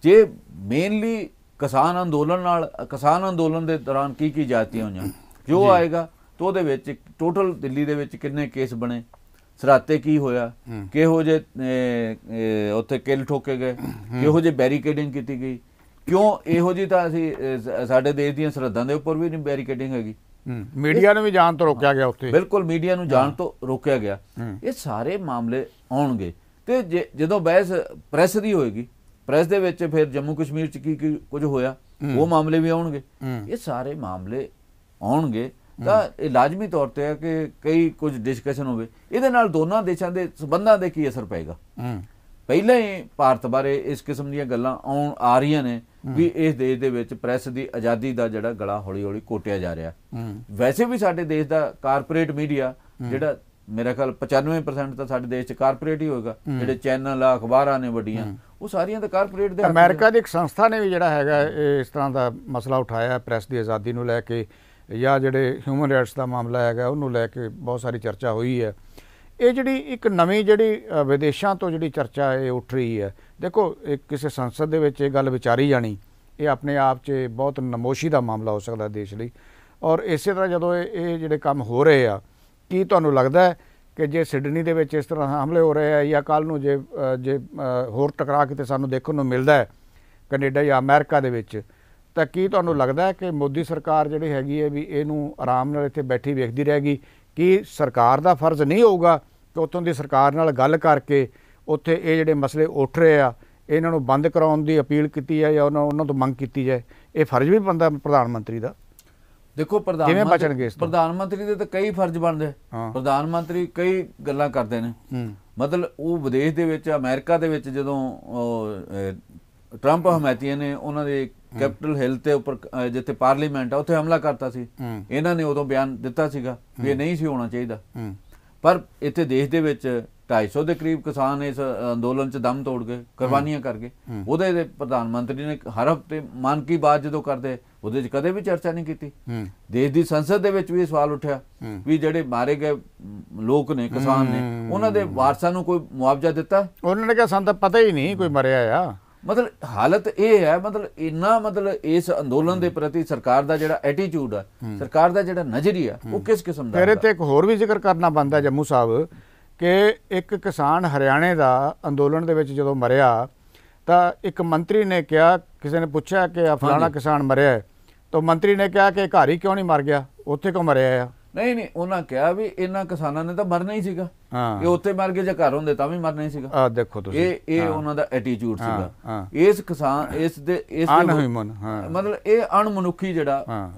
ਜੇ ਮੇਨਲੀ ਕਿਸਾਨ ਅੰਦੋਲਨ ਦੇ ਦੌਰਾਨ ਕੀ ਜਾਤੀਆਂ ਹੋਈਆਂ ਜੋ ਆਏਗਾ ਤਾਂ ਉਹਦੇ ਵਿੱਚ ਟੋਟਲ ਦਿੱਲੀ ਦੇ ਵਿੱਚ ਕਿੰਨੇ ਕੇਸ ਬਣੇ, ਸਰਾਤੇ ਕੀ ਹੋਇਆ, ਕਿਹੋ ਜਿਹੇ ਉੱਥੇ ਕਿੱਲ ਠੋਕੇ ਗਏ, ਕਿਹੋ ਜਿਹੇ ਬੈਰੀਕੇਡਿੰਗ ਕੀਤੀ ਗਈ, ਕਿਉਂ ਇਹੋ ਜਿਹੀ ਤਾਂ ਅਸੀਂ ਸਾਡੇ ਦੇਸ਼ ਦੀਆਂ ਸਰਹੱਦਾਂ ਦੇ ਉੱਪਰ ਵੀ ਨਹੀਂ ਬੈਰੀਕੇਡਿੰਗ ਹੈਗੀ। ਮੀਡੀਆ ਨੂੰ ਵੀ ਜਾਣ ਤੋਂ ਰੋਕਿਆ ਗਿਆ ਉੱਥੇ, ਬਿਲਕੁਲ ਮੀਡੀਆ ਨੂੰ ਜਾਣ ਤੋਂ ਰੋਕਿਆ ਗਿਆ। ਇਹ ਸਾਰੇ ਮਾਮਲੇ ਆਉਣਗੇ ਤੇ ਜਦੋਂ ਬਹਿਸ ਪ੍ਰੈਸ ਦੀ ਹੋਏਗੀ, ਪ੍ਰੈਸ ਦੇ ਵਿੱਚ ਫਿਰ ਜੰਮੂ ਕਸ਼ਮੀਰ 'ਚ ਕੀ ਕੁਝ ਹੋਇਆ ਉਹ ਮਾਮਲੇ ਵੀ ਆਉਣਗੇ। ਇਹ ਸਾਰੇ ਮਾਮਲੇ ਆਉਣਗੇ ਤਾਂ ਇਹ ਲਾਜ਼ਮੀ ਤੌਰ ਤੇ ਹੈ ਕਿ ਕਈ ਕੁਝ ਡਿਸਕਸ਼ਨ ਹੋਵੇ। ਇਹਦੇ ਨਾਲ ਦੋਨਾਂ ਦੇਸ਼ਾਂ ਦੇ ਸੰਬੰਧਾਂ ਦੇ ਕੀ ਅਸਰ ਪਏਗਾ? ਪਹਿਲਾਂ ਹੀ ਭਾਰਤ ਬਾਰੇ ਇਸ ਕਿਸਮ ਦੀਆਂ ਗੱਲਾਂ ਆ ਰਹੀਆਂ ਨੇ ਵੀ ਇਸ ਦੇਸ਼ ਦੇ ਵਿੱਚ ਪ੍ਰੈਸ ਦੀ ਆਜ਼ਾਦੀ ਦਾ ਜਿਹੜਾ ਗਲਾ ਹੌਲੀ ਹੌਲੀ ਘੋਟਿਆ ਜਾ ਰਿਹਾ। ਵੈਸੇ ਵੀ ਸਾਡੇ ਦੇਸ਼ ਦਾ ਕਾਰਪੋਰੇਟ ਮੀਡੀਆ ਜਿਹੜਾ ਮੇਰਾ ਖਿਆਲ 95% ਤਾਂ ਸਾਡੇ ਦੇਸ਼ 'ਚ ਕਾਰਪੋਰੇਟ ਹੀ ਹੋਏਗਾ। ਜਿਹੜੇ ਚੈਨਲ ਆ, ਅਖਬਾਰਾਂ ਨੇ ਵੱਡੀਆਂ, ਉਹ ਸਾਰੀਆਂ ਤਾਂ ਕਾਰਪੋਰੇਟ ਦੇ। ਅਮਰੀਕਾ ਦੀ ਇੱਕ ਸੰਸਥਾ ਨੇ ਵੀ ਜਿਹੜਾ ਹੈਗਾ ਇਸ ਤਰ੍ਹਾਂ ਦਾ ਮਸਲਾ ਉਠਾਇਆ ਪ੍ਰੈਸ ਦੀ ਆਜ਼ਾਦੀ ਨੂੰ ਲੈ ਕੇ, ਜਾਂ ਜਿਹੜੇ ਹਿਊਮਨ ਰਾਈਟਸ ਦਾ ਮਾਮਲਾ ਹੈਗਾ ਉਹਨੂੰ ਲੈ ਕੇ ਬਹੁਤ ਸਾਰੀ ਚਰਚਾ ਹੋਈ ਹੈ। ਇਹ ਜਿਹੜੀ ਇੱਕ ਨਵੀਂ ਜਿਹੜੀ ਵਿਦੇਸ਼ਾਂ ਤੋਂ ਜਿਹੜੀ ਚਰਚਾ ਇਹ ਉੱਠ ਰਹੀ ਹੈ, ਦੇਖੋ ਇਹ ਕਿਸੇ ਸੰਸਦ ਦੇ ਵਿੱਚ ਇਹ ਗੱਲ ਵਿਚਾਰੀ ਜਾਣੀ ਇਹ ਆਪਣੇ ਆਪ 'ਚ ਬਹੁਤ ਨਮੋਸ਼ੀ ਦਾ ਮਾਮਲਾ ਹੋ ਸਕਦਾ ਦੇਸ਼ ਲਈ। ਔਰ ਇਸੇ ਤਰ੍ਹਾਂ ਜਦੋਂ ਇਹ ਜਿਹੜੇ ਕੰਮ ਹੋ ਰਹੇ ਆ, ਕੀ ਤੁਹਾਨੂੰ ਲੱਗਦਾ ਹੈ ਕਿ ਜੇ ਸਿਡਨੀ ਦੇ ਵਿੱਚ ਇਸ ਤਰ੍ਹਾਂ ਹਮਲੇ ਹੋ ਰਹੇ ਆ ਜਾਂ ਕੱਲ੍ਹ ਨੂੰ ਜੇ ਹੋਰ ਟਕਰਾਅ ਕਿਤੇ ਸਾਨੂੰ ਦੇਖਣ ਨੂੰ ਮਿਲਦਾ ਹੈ ਕੈਨੇਡਾ ਜਾਂ ਅਮਰੀਕਾ ਦੇ ਵਿੱਚ, ਤਾਂ ਕੀ ਤੁਹਾਨੂੰ ਲੱਗਦਾ ਹੈ ਕਿ ਮੋਦੀ ਸਰਕਾਰ ਜਿਹੜੀ ਹੈਗੀ ਹੈ ਵੀ ਇਹਨੂੰ ਆਰਾਮ ਨਾਲ ਇੱਥੇ ਬੈਠੀ ਵੇਖਦੀ ਰਹੇਗੀ? ਕੀ ਸਰਕਾਰ ਦਾ ਫਰਜ਼ ਨਹੀਂ ਹੋਊਗਾ ਕਿ ਉੱਥੋਂ ਦੀ ਸਰਕਾਰ ਨਾਲ ਗੱਲ ਕਰਕੇ ਉੱਥੇ ਇਹ ਜਿਹੜੇ ਮਸਲੇ ਉੱਠ ਰਹੇ ਆ ਇਹਨਾਂ ਨੂੰ ਬੰਦ ਕਰਾਉਣ ਦੀ ਅਪੀਲ ਕੀਤੀ ਜਾਏ ਜਾਂ ਉਹਨਾਂ ਤੋਂ ਮੰਗ ਕੀਤੀ ਜਾਏ? ਇਹ ਫਰਜ਼ ਵੀ ਬਣਦਾ ਪ੍ਰਧਾਨ ਮੰਤਰੀ ਦਾ। ਦੇਖੋ ਪ੍ਰਧਾਨ ਮੰਤਰੀ ਦੇ ਤਾਂ ਕਈ ਫਰਜ਼ ਬਣਦੇ। ਪ੍ਰਧਾਨ ਮੰਤਰੀ ਕਈ ਗੱਲਾਂ ਕਰਦੇ ਨੇ। ਮਤਲਬ ਉਹ ਵਿਦੇਸ਼ ਦੇ ਵਿੱਚ ਅਮਰੀਕਾ ਦੇ ਵਿੱਚ ਜਦੋਂ ਟਰੰਪ ਹਮਾਇਤੀਆਂ ਨੇ ਉਹਨਾਂ ਦੇ ਕੈਪੀਟਲ ਹਿੱਲ ਤੇ ਉੱਪਰ ਜਿੱਥੇ ਪਾਰਲੀਮੈਂਟ ਆ ਉੱਥੇ ਹਮਲਾ ਕਰਤਾ ਸੀ, ਇਹਨਾਂ ਨੇ ਉਦੋਂ ਬਿਆਨ ਦਿੱਤਾ ਸੀਗਾ ਵੀ ਇਹ ਨਹੀਂ ਸੀ ਹੋਣਾ ਚਾਹੀਦਾ। ਪਰ ਇੱਥੇ ਦੇਸ਼ ਦੇ ਵਿੱਚ 250 ਦੇ ਕਰੀਬ ਕਿਸਾਨ ਇਸ ਅੰਦੋਲਨ 'ਚ ਦਮ ਤੋੜ ਗਏ, ਕੁਰਬਾਨੀਆਂ ਕਰ ਗਏ। ਉਹਦੇ ਪ੍ਰਧਾਨ ਮੰਤਰੀ ਨੇ ਹਰ ਹਫ਼ਤੇ ਮਨ ਕੀ ਬਾਤ ਜਦੋਂ ਕਰਦੇ ਉਹਦੇ 'ਚ ਕਦੇ ਵੀ ਚਰਚਾ ਨਹੀਂ ਕੀਤੀ। ਦੇਸ਼ ਦੀ ਸੰਸਦ ਦੇ ਵਿੱਚ ਵੀ ਇਹ ਸਵਾਲ ਉੱਠਿਆ ਵੀ ਜਿਹੜੇ ਮਾਰੇ ਗਏ ਲੋਕ ਨੇ, ਕਿਸਾਨ ਨੇ, ਉਹਨਾਂ ਦੇ ਵਾਰਸਾਂ ਨੂੰ ਕੋਈ ਮੁਆਵਜ਼ਾ ਦਿੱਤਾ? ਉਹਨਾਂ ਨੇ ਕਿਹਾ ਸਾਨੂੰ ਤਾਂ ਪਤਾ ਹੀ ਨਹੀਂ ਕੋਈ ਮਰਿਆ ਆ। ਮਤਲਬ ਹਾਲਤ ਇਹ ਹੈ, ਮਤਲਬ ਇੰਨਾ ਮਤਲਬ ਇਸ ਅੰਦੋਲਨ ਦੇ ਪ੍ਰਤੀ ਸਰਕਾਰ ਦਾ ਜਿਹੜਾ ਐਟੀਟਿਊਡ ਆ, ਸਰਕਾਰ ਦਾ ਜਿਹੜਾ ਨਜ਼ਰੀਆ ਉਹ ਕਿਸ ਕਿਸਮ ਦਾ? ਫਿਰ ਤੇ ਇੱਕ ਹੋਰ ਵੀ ਜ਼ਿਕਰ ਕਰਨਾ ਬਣਦਾ ਜੰਮੂ ਸਾਹਿਬ ਕਿ ਇੱਕ ਕਿਸਾਨ ਹਰਿਆਣੇ ਦਾ ਅੰਦੋਲਨ ਦੇ ਵਿੱਚ ਜਦੋਂ ਮਰਿਆ ਤਾਂ ਇੱਕ ਮੰਤਰੀ ਨੇ ਕਿਹਾ, ਕਿਸੇ ਨੇ ਪੁੱਛਿਆ ਕਿ ਫਲਾਣਾ ਕਿਸਾਨ ਮਰਿਆ ਹੈ, ਤਾਂ ਮੰਤਰੀ ਨੇ ਕਿਹਾ ਕਿ ਘਰ ਹੀ ਕਿਉਂ ਨਹੀਂ ਮਰ ਗਿਆ, ਉੱਥੇ ਕਿਉਂ ਮਰਿਆ ਆ? ਨਹੀਂ, ਉਹਨਾਂ ਕਿਹਾ ਵੀ ਇਹਨਾਂ ਕਿਸਾਨਾਂ ਨੇ ਤਾਂ ਮਰਨਾ ਹੀ ਸੀਗਾ, ਇਹ ਉੱਥੇ ਮਰ ਗਏ, ਜੇ ਘਰ ਹੁੰਦੇ ਤਾਂ ਵੀ ਮਰਨਾ ਹੀ ਸੀਗਾ। ਦੇਖੋ ਤੁਸੀਂ, ਇਹ ਉਹਨਾਂ ਦਾ ਐਟੀਟਿਊਡ ਸੀਗਾ। ਇਸ ਕਿਸਾਨ ਇਸ ਦੇ ਮਤਲਬ ਇਹ ਅਣਮਨੁੱਖੀ ਜਿਹੜਾ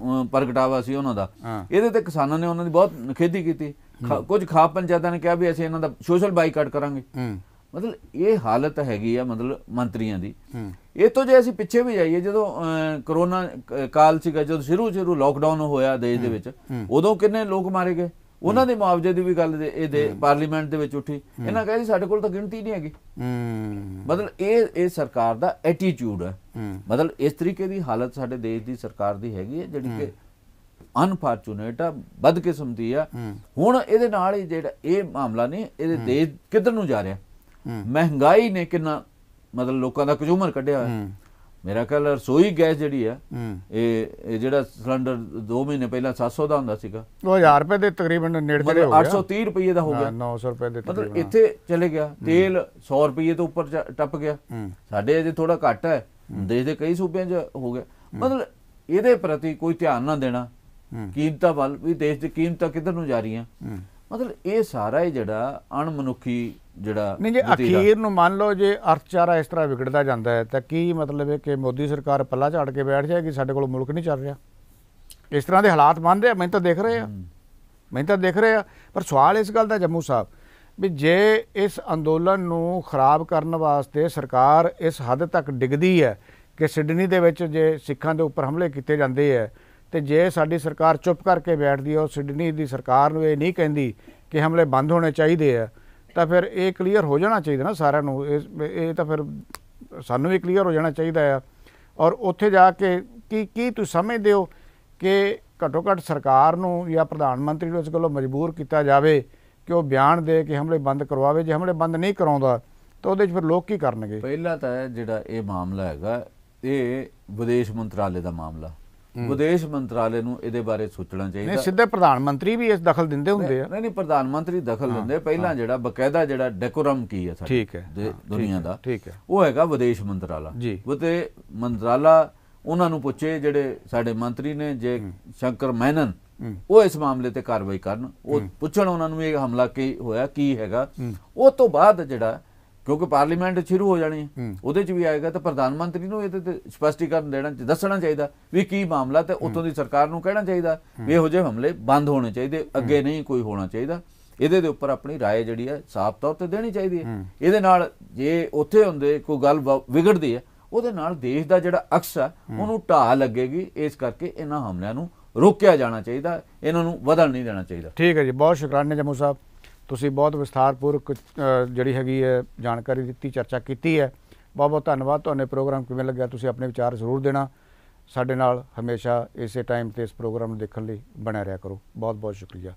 ਪ੍ਰਗਟਾਵਾ ਸੀ ਉਹਨਾਂ ਦਾ, ਇਹਦੇ ਤੇ ਕਿਸਾਨਾਂ ਨੇ ਉਹਨਾਂ ਦੀ ਬਹੁਤ ਨਿਖੇਧੀ ਕੀਤੀ। ਕੁਝ ਖਾਪ ਪੰਚਾਇਤਾਂ ਨੇ ਕਿਹਾ ਵੀ ਅਸੀਂ ਇਹਨਾਂ ਦਾ ਸੋਸ਼ਲ ਬਾਈਕਾਟ ਕਰਾਂਗੇ। ਮਤਲਬ ਇਹ ਹਾਲਤ ਹੈਗੀ ਆ ਮਤਲਬ ਮੰਤਰੀਆਂ ਦੀ। ਇਹ ਤੋਂ ਜੇ ਅਸੀਂ ਪਿੱਛੇ ਵੀ ਜਾਈਏ, ਜਦੋਂ ਕਰੋਨਾ ਕਾਲ ਸੀਗਾ, ਜਦੋਂ ਸ਼ੁਰੂ ਲੋਕਡਾਊਨ ਹੋਇਆ ਦੇਸ਼ ਦੇ ਵਿੱਚ, ਉਦੋਂ ਕਿੰਨੇ ਲੋਕ ਮਾਰੇ ਗਏ, ਉਹਨਾਂ ਦੇ ਮੁਆਵਜ਼ੇ ਦੀ ਵੀ ਗੱਲ ਇਹਦੇ ਪਾਰਲੀਮੈਂਟ ਦੇ ਵਿੱਚ ਉੱਠੀ। ਇਹਨਾਂ ਕਹਿੰਦੇ ਸਾਡੇ ਕੋਲ ਤਾਂ ਗਿਣਤੀ ਨਹੀਂ ਹੈਗੀ। ਮਤਲਬ ਇਹ ਸਰਕਾਰ ਦਾ ਐਟੀਟਿਊਡ ਹੈ। ਮਤਲਬ ਇਸ ਤਰੀਕੇ ਦੀ ਹਾਲਤ ਸਾਡੇ ਦੇਸ਼ ਦੀ ਸਰਕਾਰ ਦੀ ਹੈਗੀ ਹੈ ਜਿਹੜੀ ਕਿ ਅਨਫਾਰਚੂਨੇਟ ਆ, ਬਦਕਿਸਮਤੀ ਆ। ਹੁਣ ਇਹਦੇ ਨਾਲ ਹੀ ਜਿਹੜਾ ਇਹ ਮਾਮਲਾ ਨੇ, ਇਹਦੇ ਦੇਸ਼ ਕਿੱਧਰ ਨੂੰ ਜਾ ਰਿਹਾ? ਮਹਿੰਗਾਈ ਨੇ ਕਿੰਨਾ ਮਤਲਬ ਲੋਕਾਂ ਦਾ ਕਜੂਮਰ ਕੱਢਿਆ ਹੋਇਆ। ਮੇਰਾ ਖਿਆਲ ਰਸੋਈ ਗੈਸ ਜਿਹੜੀ ਆ, ਇਹ ਜਿਹੜਾ ਸਿਲੰਡਰ 2 ਮਹੀਨੇ ਪਹਿਲਾਂ 700 ਦਾ ਹੁੰਦਾ ਸੀਗਾ, ਉਹ 1000 ਰੁਪਏ ਦੇ ਤਕਰੀਬਨ ਨੇੜੇ ਹੋ ਗਿਆ, 830 ਰੁਪਏ ਦਾ ਹੋ ਗਿਆ, 900 ਰੁਪਏ ਦੇ ਮਤਲਬ ਇੱਥੇ ਚਲੇ ਗਿਆ। ਤੇਲ 100 ਰੁਪਏ ਤੋਂ ਉੱਪਰ ਟੱਪ ਗਿਆ। ਸਾਡੇ ਅਜੇ ਥੋੜਾ ਘੱਟ ਹੈ, ਦੇਸ਼ ਦੇ ਕਈ ਸੂਬਿਆਂ 'ਚ ਹੋ ਗਿਆ। ਮਤਲਬ ਇਹਦੇ ਪ੍ਰਤੀ ਕੋਈ ਧਿਆਨ ਨਾ ਦੇਣਾ, ਕੀਮਤਾਂ ਵੱਲ ਵੀ, ਦੇਸ਼ ਦੀ ਕੀਮਤਾਂ ਕਿੱਧਰ ਨੂੰ ਜਾ ਰਹੀਆਂ। ਮਤਲਬ ਇਹ ਸਾਰਾ ਹੀ ਜਿਹੜਾ ਅਣਮਨੁੱਖੀ ਜਿਹੜਾ ਨਹੀਂ, ਜੇ ਅਖੀਰ ਨੂੰ ਮੰਨ ਲਓ ਜੇ ਅਰਥਚਾਰਾ ਇਸ ਤਰ੍ਹਾਂ ਵਿਗੜਦਾ ਜਾਂਦਾ ਹੈ ਤਾਂ ਕੀ ਮਤਲਬ ਹੈ ਕਿ ਮੋਦੀ ਸਰਕਾਰ ਪੱਲਾ ਝਾੜ ਕੇ ਬੈਠ ਜਾਏਗੀ, ਸਾਡੇ ਕੋਲ ਮੁਲਕ ਨਹੀਂ ਚੱਲ ਰਿਹਾ? ਇਸ ਤਰ੍ਹਾਂ ਦੇ ਹਾਲਾਤ ਬਣ ਰਹੇ ਆ, ਮੈਨੂੰ ਤਾਂ ਦਿਖ ਰਹੇ ਆ। ਪਰ ਸਵਾਲ ਇਸ ਗੱਲ ਦਾ ਜੰਮੂ ਸਾਹਿਬ ਵੀ ਜੇ ਇਸ ਅੰਦੋਲਨ ਨੂੰ ਖਰਾਬ ਕਰਨ ਵਾਸਤੇ ਸਰਕਾਰ ਇਸ ਹੱਦ ਤੱਕ ਡਿੱਗਦੀ ਹੈ ਕਿ ਸਿਡਨੀ ਦੇ ਵਿੱਚ ਜੇ ਸਿੱਖਾਂ ਦੇ ਉੱਪਰ ਹਮਲੇ ਕੀਤੇ ਜਾਂਦੇ ਹੈ, ਤੇ ਜੇ ਸਾਡੀ ਸਰਕਾਰ ਚੁੱਪ ਕਰਕੇ ਬੈਠਦੀ ਹੈ, ਉਹ ਸਿਡਨੀ ਦੀ ਸਰਕਾਰ ਨੂੰ ਇਹ ਨਹੀਂ ਕਹਿੰਦੀ ਕਿ ਹਮਲੇ ਬੰਦ ਹੋਣੇ ਚਾਹੀਦੇ ਆ, ਤਾਂ ਫਿਰ ਇਹ ਕਲੀਅਰ ਹੋ ਜਾਣਾ ਚਾਹੀਦਾ ਨਾ ਸਾਰਿਆਂ ਨੂੰ। ਇਹ ਤਾਂ ਫਿਰ ਸਾਨੂੰ ਵੀ ਕਲੀਅਰ ਹੋ ਜਾਣਾ ਚਾਹੀਦਾ ਆ। ਔਰ ਉੱਥੇ ਜਾ ਕੇ ਕੀ ਤੁਸੀਂ ਸਮਝਦੇ ਹੋ ਕਿ ਘੱਟੋ ਘੱਟ ਸਰਕਾਰ ਨੂੰ ਜਾਂ ਪ੍ਰਧਾਨ ਮੰਤਰੀ ਨੂੰ ਇਸ ਗੱਲੋਂ ਮਜਬੂਰ ਕੀਤਾ ਜਾਵੇ ਕਿ ਉਹ ਬਿਆਨ ਦੇ ਕੇ ਹਮਲੇ ਬੰਦ ਕਰਵਾਵੇ? ਜੇ ਹਮਲੇ ਬੰਦ ਨਹੀਂ ਕਰਾਉਂਦਾ ਤਾਂ ਉਹਦੇ 'ਚ ਫਿਰ ਲੋਕ ਕੀ ਕਰਨਗੇ? ਪਹਿਲਾਂ ਤਾਂ ਜਿਹੜਾ ਇਹ ਮਾਮਲਾ ਹੈਗਾ, ਇਹ ਵਿਦੇਸ਼ ਮੰਤਰਾਲੇ ਦਾ ਮਾਮਲਾ। ਵਿਦੇਸ਼ ਮੰਤਰਾਲੇ ਨੂੰ ਇਹਦੇ ਬਾਰੇ ਸੋਚਣਾ ਚਾਹੀਦਾ। ਸਿੱਧੇ ਪ੍ਰਧਾਨ ਮੰਤਰੀ ਵੀ ਇਸ ਦਖਲ ਦਿੰਦੇ ਹੁੰਦੇ ਆ? ਨਹੀਂ, ਪ੍ਰਧਾਨ ਮੰਤਰੀ ਦਖਲ ਦਿੰਦੇ। ਪਹਿਲਾਂ ਜਿਹੜਾ ਬਕਾਇਦਾ ਜਿਹੜਾ ਡੈਕੋਰਮ ਕੀ ਹੈ ਸਾਡੀ ਦੁਨੀਆ ਦਾ, ਉਹ ਹੈਗਾ ਵਿਦੇਸ਼ ਮੰਤਰਾਲਾ। ਉਹਤੇ ਮੰਤਰਾਲਾ ਉਹਨਾਂ ਨੂੰ ਪੁੱਛੇ ਜਿਹੜੇ ਸਾਡੇ ਮੰਤਰੀ ਨੇ, ਜੇ ਸ਼ੰਕਰ ਮੈਨਨ, ਉਹ ਇਸ ਮਾਮਲੇ ਤੇ ਕਾਰਵਾਈ ਕਰਨ, ਉਹ ਪੁੱਛਣ ਉਹਨਾਂ ਨੂੰ ਇਹ ਹਮਲਾ ਕੀ ਹੋਇਆ, ਕੀ ਹੈਗਾ। ਉਹ ਤੋਂ ਬਾਅਦ ਜਿਹੜਾ ਕਿਉਂਕਿ ਪਾਰਲੀਮੈਂਟ ਸ਼ੁਰੂ ਹੋ ਜਾਣੀ ਹੈ, ਉਹਦੇ 'ਚ ਵੀ ਆਏਗਾ ਤਾਂ ਪ੍ਰਧਾਨ ਮੰਤਰੀ ਨੂੰ ਇਹਦੇ ਤੇ ਸਪਸ਼ਟੀਕਰਨ ਦੇਣਾ, ਦੱਸਣਾ ਚਾਹੀਦਾ ਵੀ ਕੀ ਮਾਮਲਾ, ਤੇ ਉੱਥੋਂ ਦੀ ਸਰਕਾਰ ਨੂੰ ਕਹਿਣਾ ਚਾਹੀਦਾ ਵੀ ਇਹੋ ਜਿਹੇ ਹਮਲੇ ਬੰਦ ਹੋਣੇ ਚਾਹੀਦੇ, ਅੱਗੇ ਨਹੀਂ ਕੋਈ ਹੋਣਾ ਚਾਹੀਦਾ। ਇਹਦੇ ਦੇ ਉੱਪਰ ਆਪਣੀ ਰਾਏ ਜਿਹੜੀ ਹੈ ਸਾਫ਼ ਤੌਰ ਤੇ ਦੇਣੀ ਚਾਹੀਦੀ ਹੈ। ਇਹਦੇ ਨਾਲ ਜੇ ਉੱਥੇ ਹੁੰਦੇ ਕੋਈ ਗੱਲ ਵਿਗੜਦੀ ਹੈ, ਉਹਦੇ ਨਾਲ ਦੇਸ਼ ਦਾ ਜਿਹੜਾ ਅਕਸ ਆ ਉਹਨੂੰ ਢਾਹ ਲੱਗੇਗੀ। ਇਸ ਕਰਕੇ ਇਹਨਾਂ ਹਮਲਿਆਂ ਨੂੰ ਰੋਕਿਆ ਜਾਣਾ ਚਾਹੀਦਾ, ਇਹਨਾਂ ਨੂੰ ਵਧਣ ਨਹੀਂ ਦੇਣਾ ਚਾਹੀਦਾ। ਠੀਕ ਹੈ ਜੀ, ਬਹੁਤ ਸ਼ੁਕਰਾਨੇ ਜੰਮੂ ਸਾਹਿਬ, ਤੁਸੀਂ ਬਹੁਤ ਵਿਸਥਾਰਪੂਰਵਕ ਜਿਹੜੀ ਹੈਗੀ ਹੈ ਜਾਣਕਾਰੀ ਦਿੱਤੀ, ਚਰਚਾ ਕੀਤੀ ਹੈ। ਬਹੁਤ ਬਹੁਤ ਧੰਨਵਾਦ। ਤੁਹਾਨੂੰ ਪ੍ਰੋਗਰਾਮ ਕਿਵੇਂ ਲੱਗਿਆ ਤੁਸੀਂ ਆਪਣੇ ਵਿਚਾਰ ਜ਼ਰੂਰ ਦੇਣਾ। ਸਾਡੇ ਨਾਲ ਹਮੇਸ਼ਾ ਇਸੇ ਟਾਈਮ ਤੇ ਇਸ ਪ੍ਰੋਗਰਾਮ ਨੂੰ ਦੇਖਣ ਲਈ ਬਣਿਆ ਰਿਹਾ ਕਰੋ। ਬਹੁਤ ਬਹੁਤ ਸ਼ੁਕਰੀਆ।